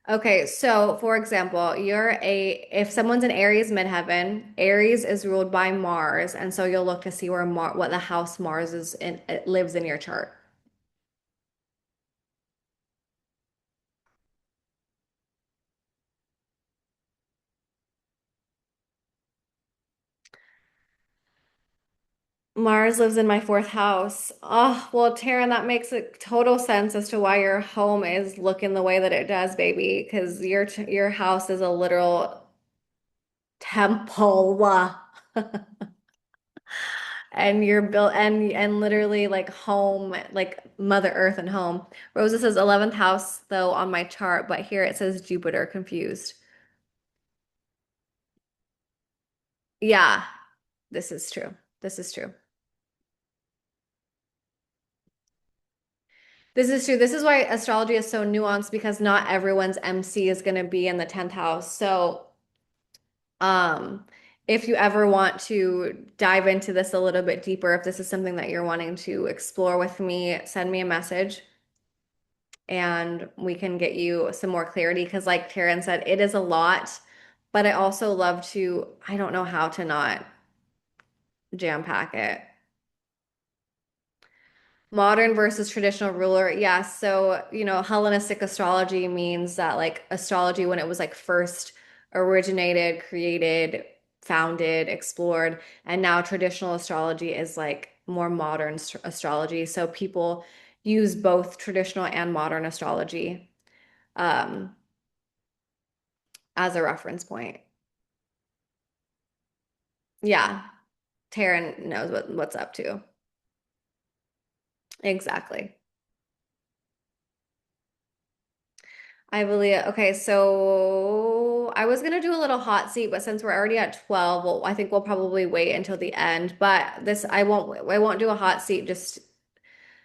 okay. So, for example, if someone's in Aries midheaven, Aries is ruled by Mars. And so you'll look to see what the house Mars is in, it lives in your chart. Mars lives in my fourth house. Oh, well, Taryn, that makes a total sense as to why your home is looking the way that it does, baby, because your house is a literal temple. And you're built and literally like home, like Mother Earth and home. Rosa says 11th house though on my chart, but here it says Jupiter, confused. Yeah, this is true. This is true. This is true. This is why astrology is so nuanced because not everyone's MC is going to be in the 10th house. So, um, if you ever want to dive into this a little bit deeper, if this is something that you're wanting to explore with me, send me a message and we can get you some more clarity. Because, like Taryn said, it is a lot, but I also love to, I don't know how to not jam pack it. Modern versus traditional ruler. Yeah. So, Hellenistic astrology means that like astrology, when it was like first originated, created, founded, explored, and now traditional astrology is like more modern astrology. So people use both traditional and modern astrology um, as a reference point. Yeah. Taryn knows what's up to. Exactly. I believe. Okay, so I was gonna do a little hot seat, but since we're already at 12, well, I think we'll probably wait until the end. But this, I won't do a hot seat just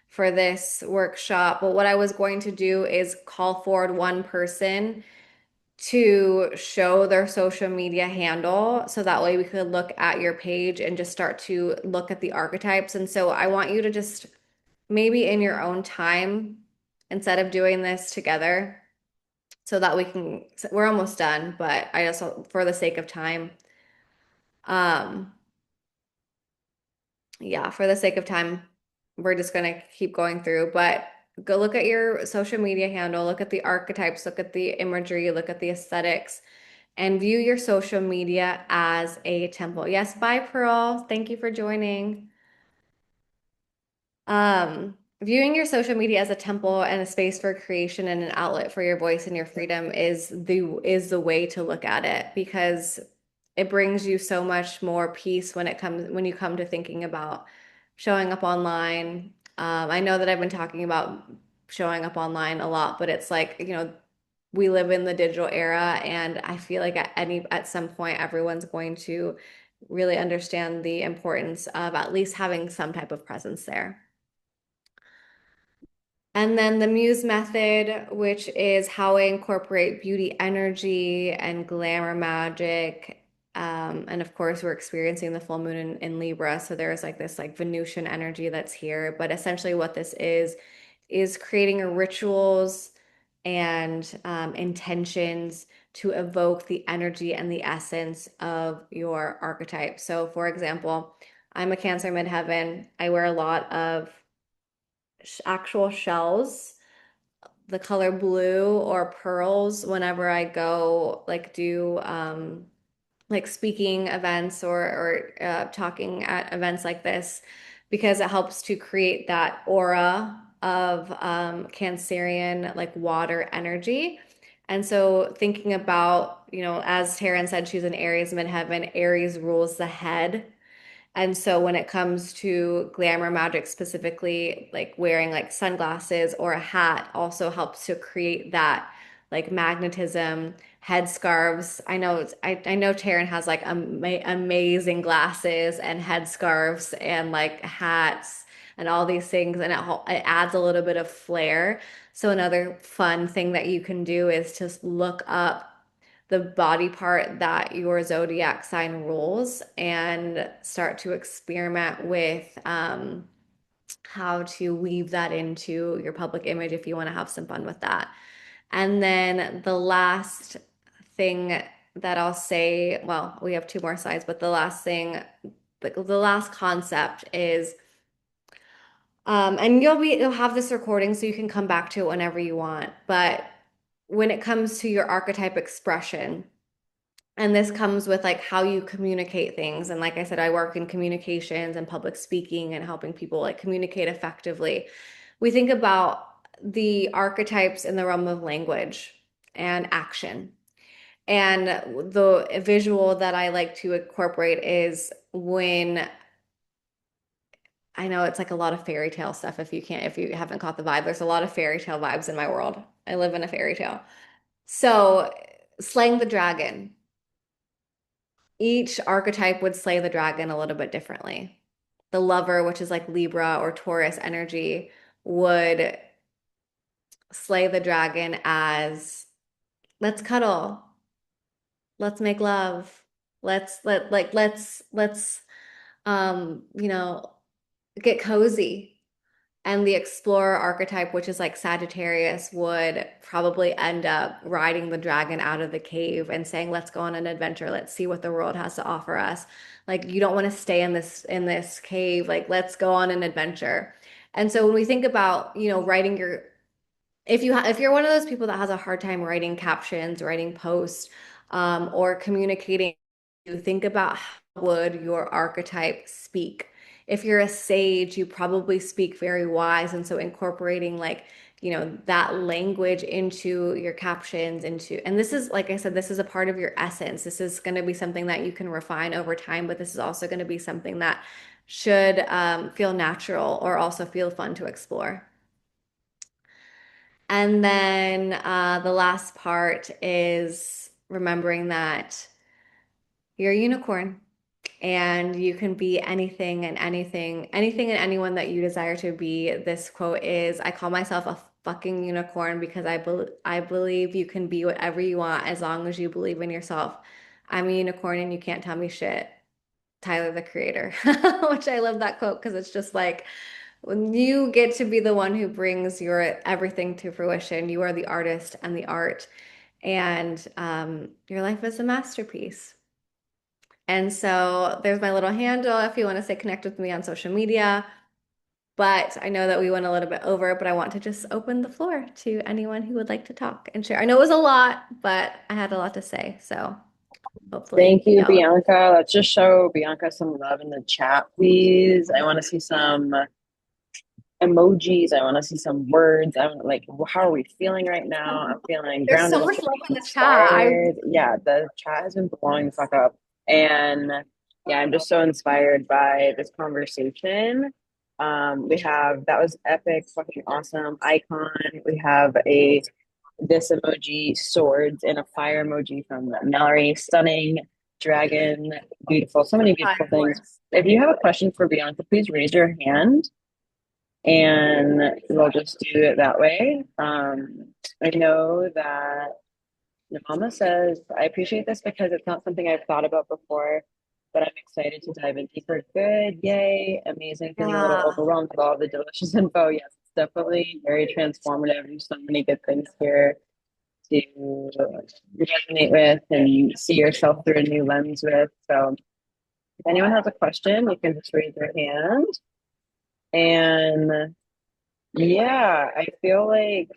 for this workshop. But what I was going to do is call forward one person to show their social media handle, so that way we could look at your page and just start to look at the archetypes. And so I want you to just maybe in your own time, instead of doing this together so that we're almost done, but I just, for the sake of time, um, yeah, for the sake of time, we're just gonna keep going through, but go look at your social media handle, look at the archetypes, look at the imagery, look at the aesthetics, and view your social media as a temple. Yes, bye, Pearl. Thank you for joining. Viewing your social media as a temple and a space for creation and an outlet for your voice and your freedom is the way to look at it because it brings you so much more peace when you come to thinking about showing up online. I know that I've been talking about showing up online a lot, but it's like, we live in the digital era, and I feel like at some point everyone's going to really understand the importance of at least having some type of presence there. And then the Muse method, which is how I incorporate beauty energy and glamour magic. And of course, we're experiencing the full moon in Libra. So there's like this like Venusian energy that's here. But essentially, what this is creating rituals and intentions to evoke the energy and the essence of your archetype. So, for example, I'm a Cancer midheaven. I wear a lot of actual shells, the color blue or pearls whenever I go like do like speaking events or talking at events like this because it helps to create that aura of Cancerian like water energy. And so thinking about, as Taryn said, she's an Aries midheaven. Aries rules the head. And so when it comes to glamour magic specifically, like wearing like sunglasses or a hat also helps to create that like magnetism, headscarves. I know Taryn has like amazing glasses and headscarves and like hats and all these things and it adds a little bit of flair. So another fun thing that you can do is just look up the body part that your zodiac sign rules and start to experiment with how to weave that into your public image if you want to have some fun with that. And then the last thing that I'll say, well, we have two more slides, but the last thing, the last concept is, and you'll have this recording so you can come back to it whenever you want. But when it comes to your archetype expression, and this comes with like how you communicate things. And like I said, I work in communications and public speaking and helping people like communicate effectively. We think about the archetypes in the realm of language and action. And the visual that I like to incorporate is when I know it's like a lot of fairy tale stuff if you haven't caught the vibe, there's a lot of fairy tale vibes in my world. I live in a fairy tale. So, slaying the dragon. Each archetype would slay the dragon a little bit differently. The lover, which is like Libra or Taurus energy, would slay the dragon as let's cuddle, let's make love, let's get cozy. And the explorer archetype, which is like Sagittarius, would probably end up riding the dragon out of the cave and saying, "Let's go on an adventure. Let's see what the world has to offer us." Like you don't want to stay in this cave. Like let's go on an adventure. And so when we think about, writing your if you're one of those people that has a hard time writing captions, writing posts, or communicating, you think about how would your archetype speak. If you're a sage, you probably speak very wise, and so incorporating like that language into your captions and this is like I said, this is a part of your essence. This is going to be something that you can refine over time, but this is also going to be something that should feel natural or also feel fun to explore. And then the last part is remembering that you're a unicorn and you can be anything and anyone that you desire to be. This quote is, I call myself a fucking unicorn because I believe you can be whatever you want as long as you believe in yourself. I'm a unicorn and you can't tell me shit. Tyler, the creator, which I love that quote because it's just like, when you get to be the one who brings your everything to fruition, you are the artist and the art, and your life is a masterpiece. And so there's my little handle if you want to stay connected with me on social media. But I know that we went a little bit over, but I want to just open the floor to anyone who would like to talk and share. I know it was a lot, but I had a lot to say. So hopefully Thank you, y'all. Bianca. Let's just show Bianca some love in the chat, please. I want to see some emojis. I want to see some words. I'm like, how are we feeling right now? I'm feeling There's grounded. so I'm much love feeling in the chat. inspired. Yeah, the chat has been blowing the fuck up. And yeah, I'm just so inspired by this conversation. We have that was epic, fucking awesome icon. We have a this emoji, swords, and a fire emoji from Mallory. Stunning dragon, beautiful. So many Hi, beautiful of things. course. If you have a question for Bianca, please raise your hand. and we'll just do it that way. I know that the mama says, I appreciate this because it's not something I've thought about before, but I'm excited to dive in deeper. Good, yay, amazing. Feeling a little Yeah. overwhelmed with all the delicious info. Yes, it's definitely very transformative. There's so many good things here to resonate with and see yourself through a new lens with. So if anyone has a question, you can just raise your hand. And yeah, I feel like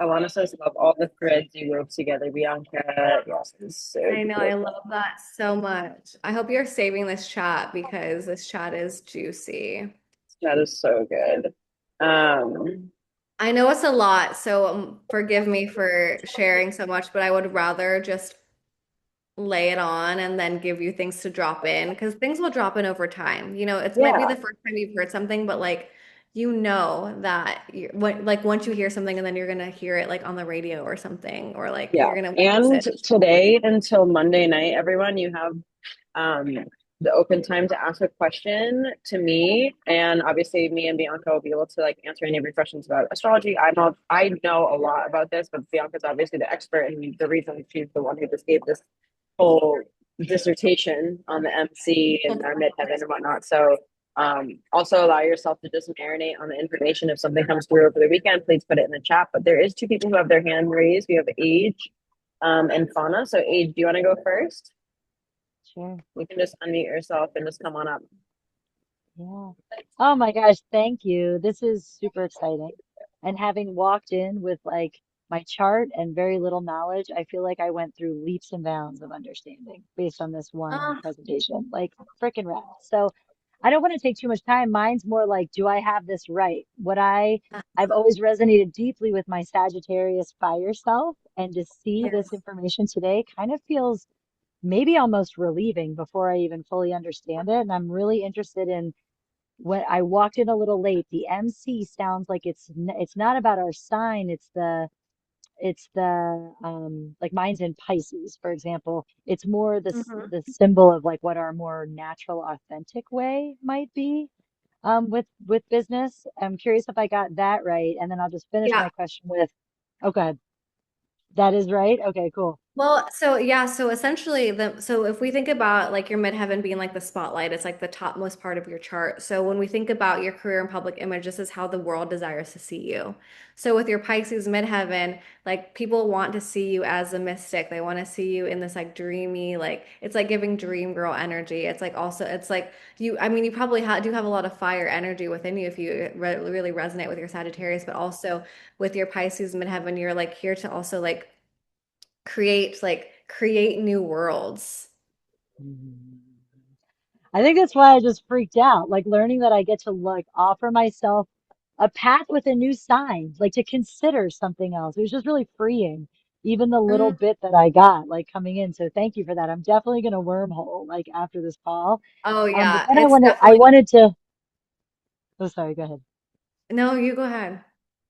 Alana says, love all the threads you wove together, Bianca. Yes, it's so I know, I beautiful. love that so much. I hope you're saving this chat because this chat is juicy. That is so good. Um, I know it's a lot, so forgive me for sharing so much, but I would rather just lay it on and then give you things to drop in because things will drop in over time. You know, it might be yeah, the first time you've heard something, but like you know that like once you hear something and then you're gonna hear it like on the radio or something, or like yeah. you're gonna witness And it. today until Monday night, everyone, you have um the open time to ask a question to me, and obviously me and Bianca will be able to like answer any of your questions about astrology. I know a lot about this, but Bianca's obviously the expert and the reason she's the one who just gave this whole dissertation on the MC and our midheaven and whatnot. So also allow yourself to just marinate on the information. If something comes through over the weekend, please put it in the chat. But there is two people who have their hand raised. We have Age and Fauna. So Age, do you want to go first? Sure. You can just unmute yourself and just come on up. Yeah. Oh my gosh, thank you. This is super exciting. And having walked in with like my chart and very little knowledge, I feel like I went through leaps and bounds of understanding based on this one Oh, presentation. Like freaking rad. So I don't want to take too much time. Mine's more like, do I have this right? I've always resonated deeply with my Sagittarius fire self, and to see this yes. information today kind of feels maybe almost relieving before I even fully understand it. And I'm really interested in when I walked in a little late, the MC sounds like it's not about our sign, it's the like mine's in Pisces, for example. It's more Mhm. the symbol of like what our more natural, authentic way might be with business. I'm curious if I got that right, and then I'll just finish Yeah. my question with, okay, that is right. Okay, cool. Well, so yeah, so essentially so if we think about like your midheaven being like the spotlight, it's like the topmost part of your chart. So when we think about your career and public image, this is how the world desires to see you. So with your Pisces midheaven, like people want to see you as a mystic. They want to see you in this like dreamy, like it's like giving dream girl energy. It's like also it's like you I mean you probably do have a lot of fire energy within you if you really resonate with your Sagittarius, but also with your Pisces midheaven, you're like here to also like create new worlds. Mhm. I think that's why I just freaked out, like learning that I get to like offer myself a path with a new sign, like to consider something else. It was just really freeing, even the little Mm. bit that I got like coming in. So thank you for that. I'm definitely gonna wormhole like after this call. Oh But yeah, then it's I definitely wanted to, oh sorry, go ahead. no, you go ahead.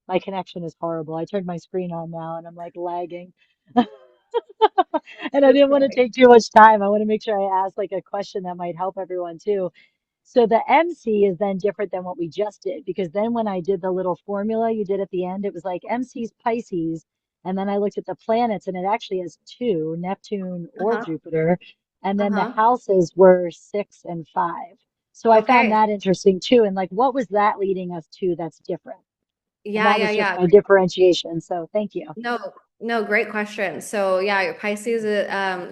My connection is horrible. I turned my screen on now and I'm like lagging. And I didn't want to Okay. take too much time. I want to make sure I ask like a question that might help everyone too. So the MC is then different than what we just did, because then when I did the little formula you did at the end, it was like MC's Pisces. And then I looked at the planets and it actually has two, Neptune or Uh-huh. Jupiter. And then the Uh-huh. houses were 6 and 5. So I found Okay. that interesting too. And like, what was that leading us to that's different? And Yeah, that yeah, was just yeah. my differentiation. So thank you. No, no, great question. So yeah, your Pisces,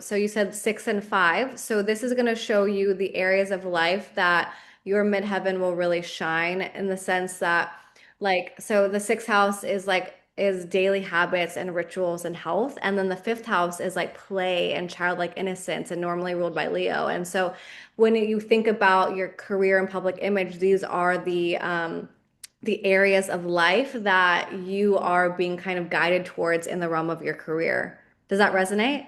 so you said 6 and 5. So this is going to show you the areas of life that your midheaven will really shine in the sense that, like, so the sixth house is daily habits and rituals and health, and then the fifth house is like play and childlike innocence, and normally ruled by Leo. And so when you think about your career and public image, these are the areas of life that you are being kind of guided towards in the realm of your career. Does that resonate?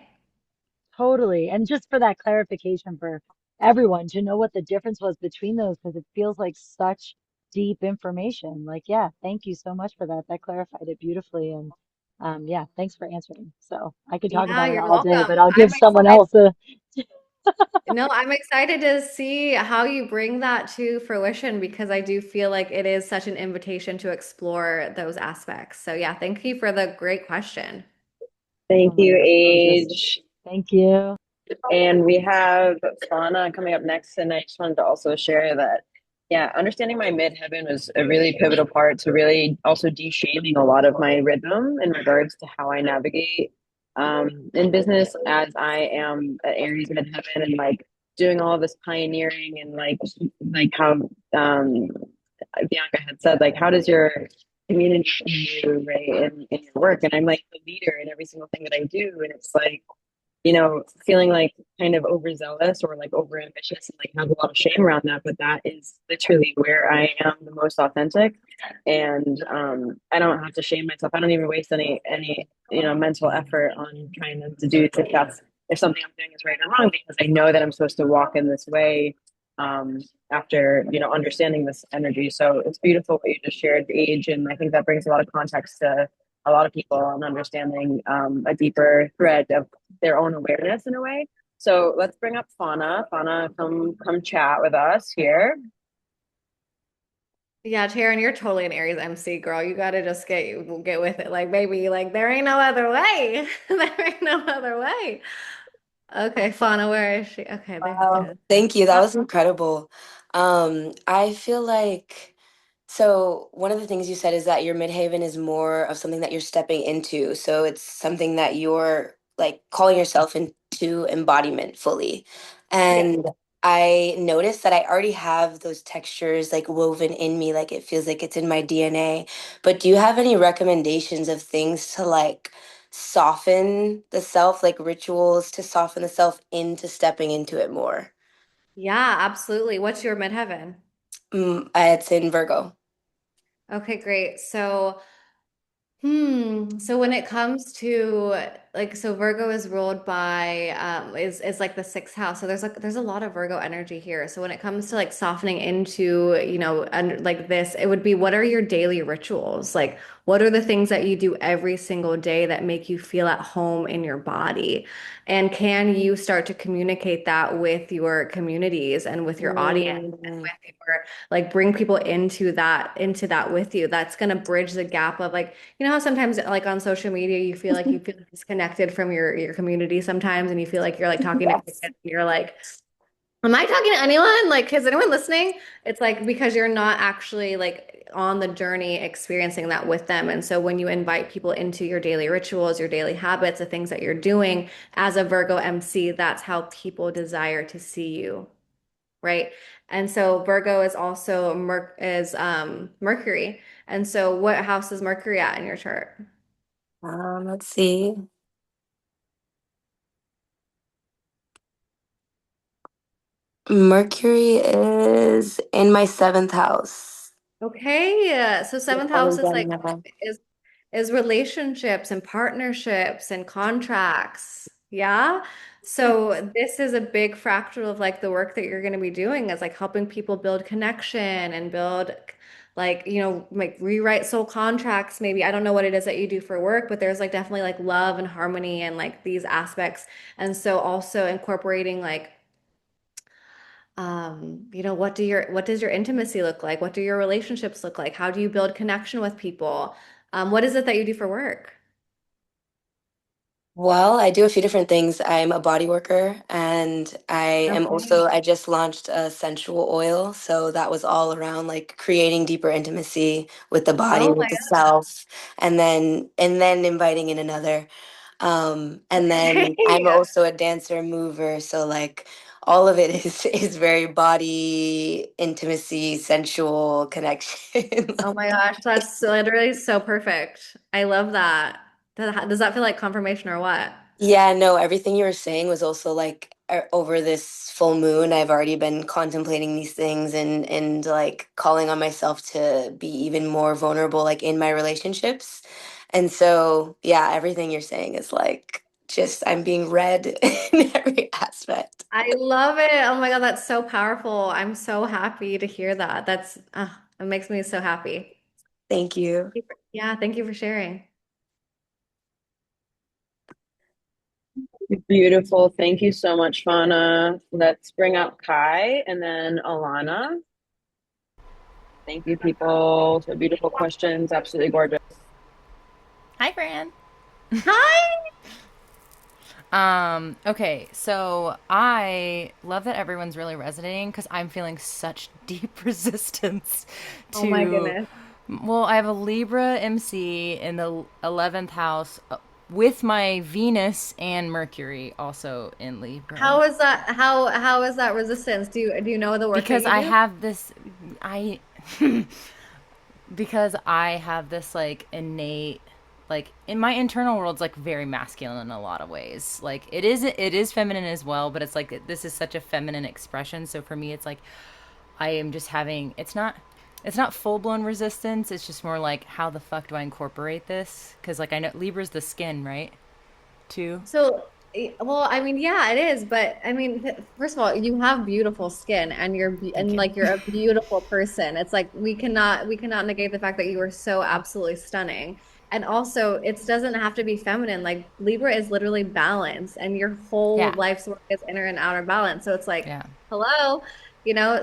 Totally. And just for that clarification for everyone to know what the difference was between those, because it feels like such deep information. Like, yeah, thank you so much for that. That clarified it beautifully. And yeah, thanks for answering. So I could talk Yeah, about it you're all day, welcome. but I'll I'm give someone excited. else a. No, I'm excited to see how you bring that to fruition because I do feel like it is such an invitation to explore those aspects. So, yeah, thank you for the great question. Oh Thank my you, God, gorgeous. Age. Thank you. And we have Fauna coming up next, and I just wanted to also share that, yeah, understanding my midheaven was a really pivotal part to really also de-shaming a lot of my rhythm in regards to how I navigate in business, as I am at Aries midheaven and like doing all this pioneering and like how Bianca had said, like how does your community see you, right, in your work? And I'm like the leader in every single thing that I do, and it's like, feeling like kind of overzealous or like over ambitious and like have a lot of shame around that. But that is literally where I am the most authentic. And I don't have to shame myself. I don't even waste any mental effort on trying to do if that's if something I'm doing is right or wrong, because I know that I'm supposed to walk in this way um after understanding this energy. So it's beautiful what you just shared, Age, and I think that brings a lot of context to a lot of people and understanding a deeper thread of their own awareness in a way. So let's bring up Fauna. Fauna, come chat with us here. Yeah, Taryn, you're totally an Aries MC girl. You gotta just get with it. Like, baby, like there ain't no other way. There ain't no other way. Okay, Fauna, where is she? Okay, there she Wow. is. Thank you. That Oh, was incredible. I feel like, so one of the things you said is that your midhaven is more of something that you're stepping into. So it's something that you're like calling yourself into embodiment fully. yeah. And I noticed that I already have those textures like woven in me, like it feels like it's in my DNA. But do you have any recommendations of things to like soften the self, like rituals to soften the self into stepping into it more? Yeah, absolutely. What's your midheaven? It's in Virgo. Okay, great. So when it comes to like so Virgo is ruled by is like the sixth house. So there's a lot of Virgo energy here. So when it comes to like softening into, like this, it would be what are your daily rituals? Like what are the things that you do every single day that make you feel at home in your body? And can you start to communicate that with your communities and with your audience and Mm. with your like bring people into that with you? That's going to bridge the gap of like how sometimes like on social media you feel disconnected from your community sometimes and you feel like you're like talking to kids Yes. and you're like, am I talking to anyone? Like, is anyone listening? It's like because you're not actually like on the journey experiencing that with them. And so when you invite people into your daily rituals, your daily habits, the things that you're doing as a Virgo MC, that's how people desire to see you, right? And so Virgo is also Mercury. And so what house is Mercury at in your chart? Let's see. Mercury is in my seventh house. Okay, so seventh house Going is like Gemini. is is relationships and partnerships and contracts. Yeah. So this is a big fractal of like the work that you're going to be doing is like helping people build connection and build like, like rewrite soul contracts. Maybe I don't know what it is that you do for work, but there's like definitely like love and harmony and like these aspects. And so also incorporating like what does your intimacy look like? What do your relationships look like? How do you build connection with people? What is it that you do for work? Well, I do a few different things. I'm a body worker and Okay. I just launched a sensual oil. So that was all around like creating deeper intimacy with the body, Oh with my the self, and then inviting in another. And then I'm God. also a dancer mover. So like all of it is very body intimacy, sensual connection. Oh my gosh, that's literally so perfect. I love that. Does that feel like confirmation or what? Yeah, no, everything you were saying was also like over this full moon, I've already been contemplating these things and like calling on myself to be even more vulnerable like in my relationships. And so, yeah, everything you're saying is like just I'm being read in every aspect. I love it. Oh my God, that's so powerful. I'm so happy to hear that. It makes me so happy. Thank you. Yeah, thank you for sharing. Beautiful. Thank you so much, Fauna. Let's bring up Kai and then Alana. Thank you, people. So beautiful questions. Absolutely gorgeous. Hi, Fran. Hi. Okay, so I love that everyone's really resonating because I'm feeling such deep resistance Oh my to. goodness. Well, I have a Libra MC in the 11th house with my Venus and Mercury also in Libra. How is that? How is that resistance? Do you know the work that Because you I do? have this. I. Because I have this like innate like in my internal world's like very masculine in a lot of ways. Like it is feminine as well, but it's like this is such a feminine expression. So for me it's like I am just having it's not full blown resistance. It's just more like how the fuck do I incorporate this? Cuz like I know Libra's the skin, right? Too. So, well, I mean, yeah, it is, but I mean, first of all, you have beautiful skin and Thank you. like you're a beautiful person. It's like we cannot negate the fact that you are so absolutely stunning. And also, it doesn't have to be feminine. Like Libra is literally balance and your whole Yeah. life's work is inner and outer balance. So it's like, Yeah. hello,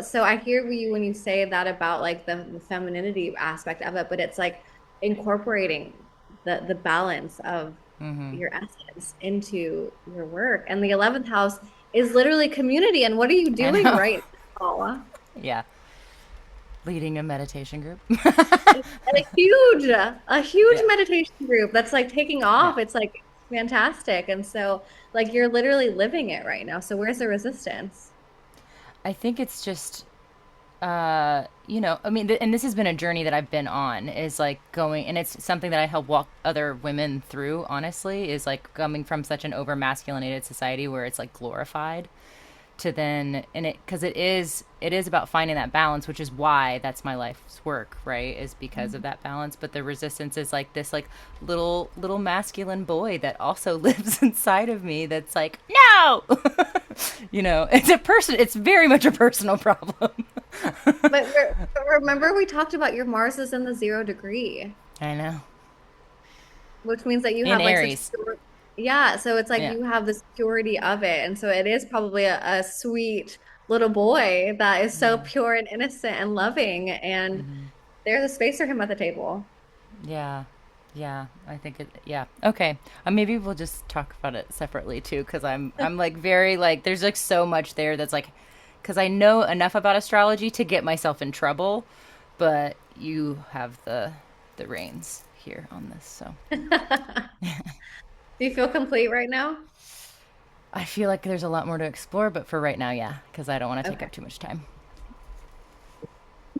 so I hear you when you say that about like the femininity aspect of it, but it's like incorporating the balance of Mhm. your essence into your work. And the 11th house is literally community. And what are you I doing know. right now? Yeah. Leading a meditation group. And a huge Yeah. meditation group that's like taking Yeah. off. It's like fantastic. And so like you're literally living it right now. So where's the resistance? I think it's just I mean, and this has been a journey that I've been on is like going, and it's something that I help walk other women through, honestly, is like coming from such an over masculinated society where it's like glorified to then and it because it is about finding that balance, which is why that's my life's work, right, is because of that balance. But the resistance is like this like little masculine boy that also lives inside of me that's like no. It's very much a personal problem. But remember we talked about your Mars is in the 0 degree, I know. which means that you In have like such Aries. pure, yeah, so it's like Yeah. you have this purity of it. And so it is probably a sweet little boy that is so Yeah. pure and innocent and loving. And there's a space for him at the table. Yeah. Yeah, I think it. Yeah, okay. Maybe we'll just talk about it separately too, because I'm like very like there's like so much there that's like, because I know enough about astrology to get myself in trouble, but you have the reins here on this, so Do you feel complete right now? I feel like there's a lot more to explore, but for right now, yeah, because I don't want to take Okay. up too much time.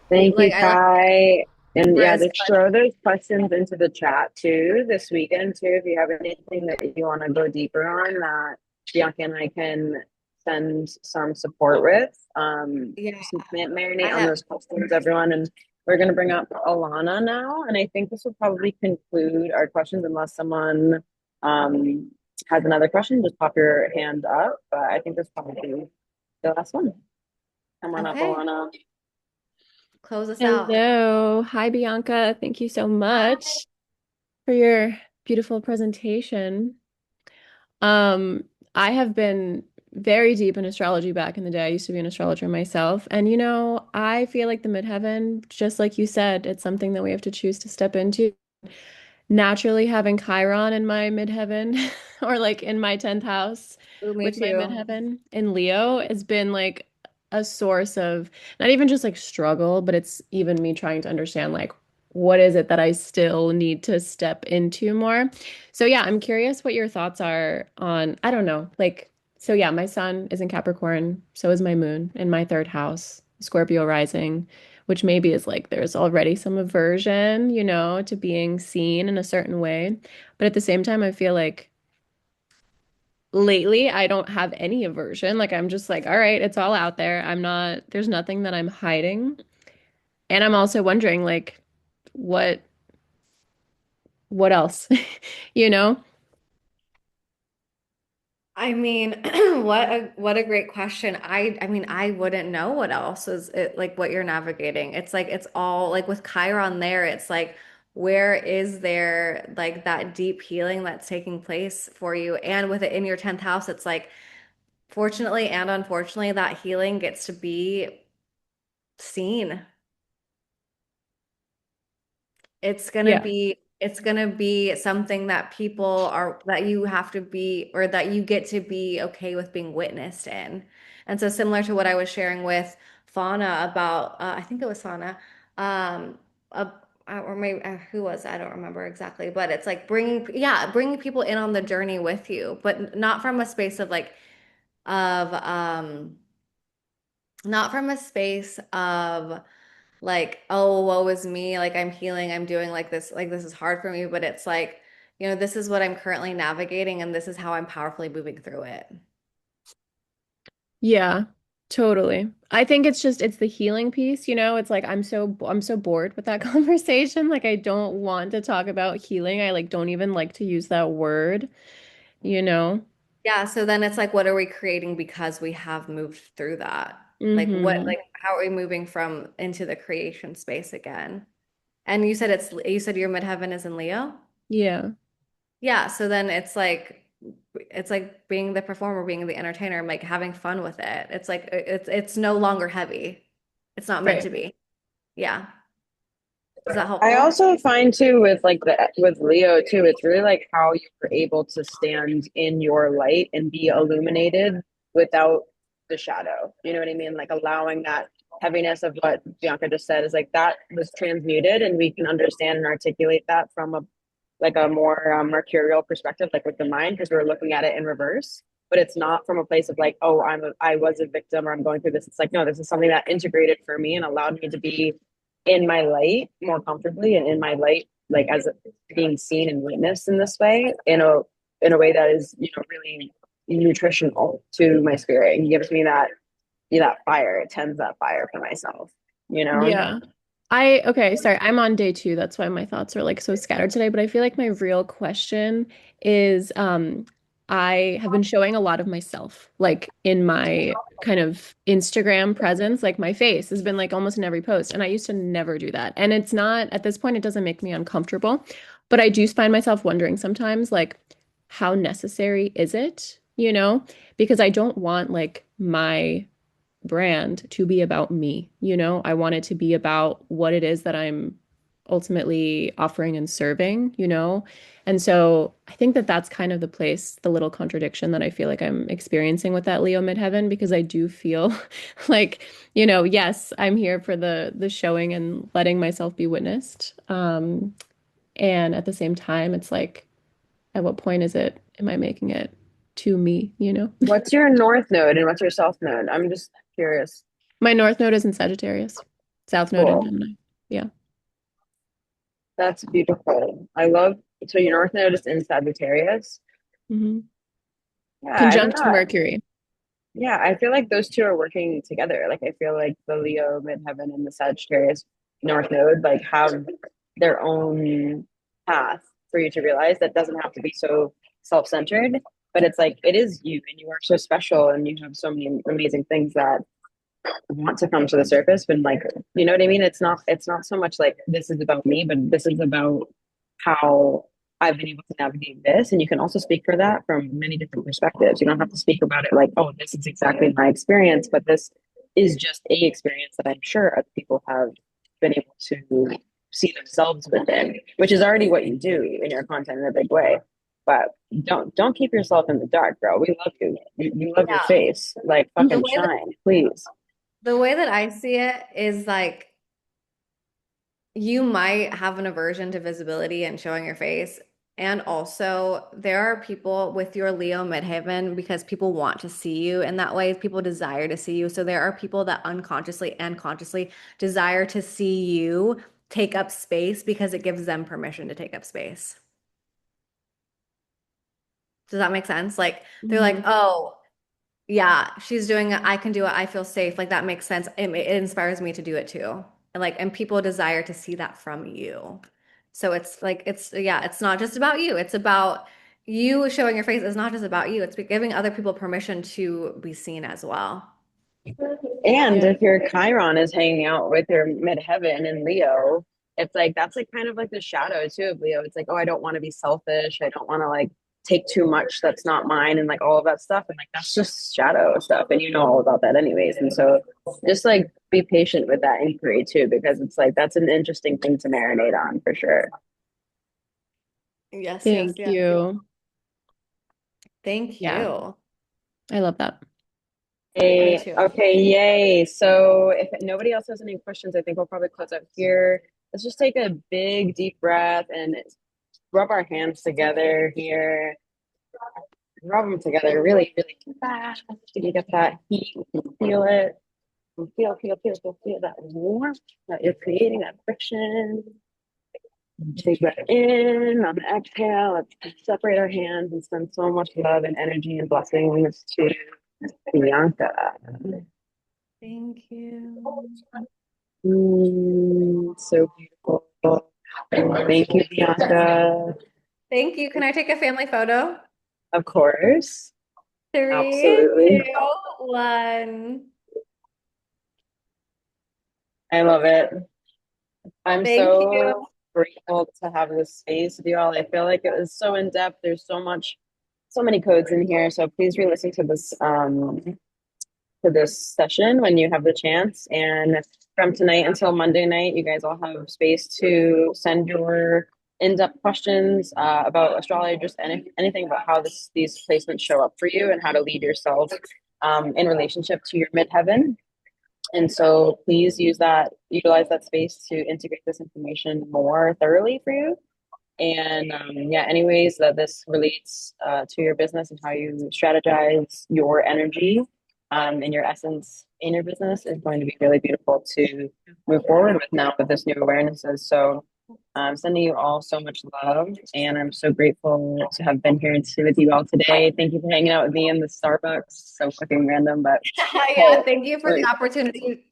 Thank you, Like I love Kai. And Libra yeah, is just throw those questions into the chat too this weekend too. If you have anything that you want to go deeper on that Bianca and I can send some support with. yeah, Just I marinate on have those questions, everyone. And we're gonna bring up Alana now. And I think this will probably conclude our questions unless someone um has another question, just pop your hand up. But I think this will probably be the last one. Come on up, okay. Alana. Close us out. Hello. Hi, Bianca. Thank you so much for your beautiful presentation. Um, I have been very deep in astrology back in the day. I used to be an astrologer myself. And I feel like the midheaven, just like you said, it's something that we have to choose to step into. Naturally, having Chiron in my midheaven or like in my 10th house Ooh, me with my too. midheaven in Leo has been like a source of not even just like struggle, but it's even me trying to understand like what is it that I still need to step into more. So yeah, I'm curious what your thoughts are on, I don't know, like, so yeah, my sun is in Capricorn, so is my moon in my third house, Scorpio rising, which maybe is like there's already some aversion, to being seen in a certain way. But at the same time, I feel like lately I don't have any aversion. Like I'm just like, all right, it's all out there. There's nothing that I'm hiding. And I'm also wondering like what what else? You know? I mean, what a great question. I mean, I wouldn't know what else is it like what you're navigating. It's like it's all like with Chiron there, it's like where is there like that deep healing that's taking place for you? And with it in your 10th house, it's like, fortunately and unfortunately, that healing gets to be seen. Yeah. It's gonna be something that people are that you have to be or that you get to be okay with being witnessed in. And so similar to what I was sharing with Fauna about I think it was Fauna um uh, or maybe who was I don't remember exactly, but it's like bringing people in on the journey with you, but not from a space of like of not from a space of like, oh, woe is me, like I'm healing, I'm doing like this is hard for me, but it's like, this is what I'm currently navigating and this is how I'm powerfully moving through it. Yeah, totally. I think it's the healing piece, you know? It's like I'm so bored with that conversation. Like I don't want to talk about healing. I like don't even like to use that word, you know? Yeah, so then it's like, what are we creating because we have moved through that? Hmm. Like, how are we moving from into the creation space again? And you said your midheaven is in Leo? Yeah, Yeah, so then it's like being the performer, being the entertainer, like having fun with it. It's like it's no longer heavy. It's not meant right. to be. Yeah. Is that I helpful? also find too with like the with Leo too, it's really like how you're able to stand in your light and be illuminated without the shadow. You know what I mean? Like allowing that heaviness of what Bianca just said is like that was transmuted and we can understand and articulate that from a like a more mercurial perspective, like with the mind, because we're looking at it in reverse. But it's not from a place of like, oh, I was a victim or I'm going through this. It's like, no, this is something that integrated for me and allowed me to be in my light more comfortably and in my light, like as being seen and witnessed in this way, in a way that is, really nutritional to my spirit and gives me that that fire. It tends that fire for myself, you know? Yeah. Okay, sorry, I'm on day two. That's why my thoughts are like so scattered today. But I feel like my real question is, I have been showing a lot of myself, like in my kind of Instagram presence, like my face has been like almost in every post. And I used to never do that. And it's not, at this point, it doesn't make me uncomfortable. But I do find myself wondering sometimes, like, how necessary is it? You know? Because I don't want like my brand to be about me. You know, I want it to be about what it is that I'm ultimately offering and serving, you know? And so I think that that's kind of the place, the little contradiction that I feel like I'm experiencing with that Leo midheaven, because I do feel like, yes, I'm here for the showing and letting myself be witnessed. And at the same time, it's like, at what point am I making it to me, you know? What's your north node and what's your south node? I'm just curious. My north node is in Sagittarius, south node in Cool. Gemini. Yeah. That's beautiful. I love, so your north node is in Sagittarius. Hmm. Yeah, I don't Conjunct know. Mercury. Yeah, I feel like those two are working together. Like I feel like the Leo midheaven and the Sagittarius North Node like have their own path for you to realize that doesn't have to be so self-centered, but it's like it is you and you are so special and you have so many amazing things that want to come to the surface, but like you know what I mean? It's not so much like this is about me, but this is about how I've been able to navigate this. And you can also speak for that from many different perspectives. You don't have to speak about it like, oh, this is exactly my experience, but this is just a experience that I'm sure other people have been able to see themselves within, which is already what you do in your content in a big way. But don't keep yourself in the dark, bro. We love you. You love your Yeah. face. Like The fucking way that shine, please. the way that I see it is like you might have an aversion to visibility and showing your face. And also, there are people with your Leo midheaven because people want to see you in that way. People desire to see you. So there are people that unconsciously and consciously desire to see you take up space because it gives them permission to take up space. Does that make sense? Like they're like, Hmm. oh, yeah, she's doing it. I can do it. I feel safe. Like that makes sense. It inspires me to do it too. And people desire to see that from you. So it's like yeah, it's not just about you. It's about you showing your face. It's not just about you. It's giving other people permission to be seen as well. And Yeah. if your Chiron is hanging out with your midheaven in Leo, it's like that's like kind of like the shadow too of Leo. It's like, oh, I don't want to be selfish. I don't want to like take too much that's not mine and like all of that stuff. And like that's just shadow stuff. And you know all about that anyways. And so just like be patient with that inquiry too, because it's like that's an interesting thing to marinate on for sure. Yes, yes, Thank yes. you. Thank Yeah, you. I love that. Me Hey, too. okay, yay. So if nobody else has any questions, I think we'll probably close out here. Let's just take a big deep breath and rub our hands together here. Rub them together really, really fast. You get that heat, you can feel it. Feel that warmth that you're creating, that friction. Take that in on the exhale. Let's separate our hands and send so much love and energy and blessings to Bianca. Thank you. So beautiful. Thank you, Bianca. Thank you. Can I take a family photo? Of course. Three, Absolutely. 2, 1. I love it. I'm Thank you. so grateful to have this space with you all. I feel like it was so in depth. There's so much, so many codes in here. So please re-listen to this session when you have the chance. And from tonight until Monday night, you guys all have space to send your in-depth questions about astrology, just anything about how these placements show up for you and how to lead yourself in relationship to your midheaven. And so please utilize that space to integrate this information more thoroughly for you. And yeah, any ways that this relates to your business and how you strategize your energy and your essence in your business is going to be really beautiful to move forward with now with this new awarenesses. So I'm sending you all so much love, and I'm so grateful to have been here and sit with you all today. Thank you for hanging out with me in the Starbucks. So fucking random, but Yeah, hey, thank you for the like, opportunity.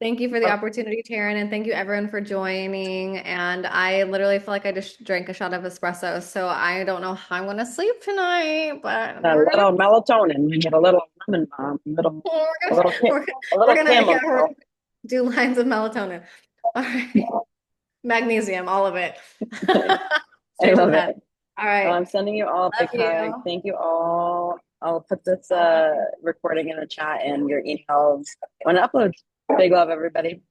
Thank you for the opportunity, Taryn, and thank you everyone for joining. And I literally feel like I just drank a shot of espresso, so I don't know how I'm gonna sleep tonight, but a we're gonna little melatonin. You get a little lemon balm, we're a gonna little, we're, a we're little gonna yeah, we're chamomile. gonna do lines of melatonin. All right, magnesium, all of it. I Straight to the love head. it. All Well, right, I'm sending you all a love big hug. you. Thank you all. I'll put this recording in the chat and your emails when it uploads. Big love, everybody.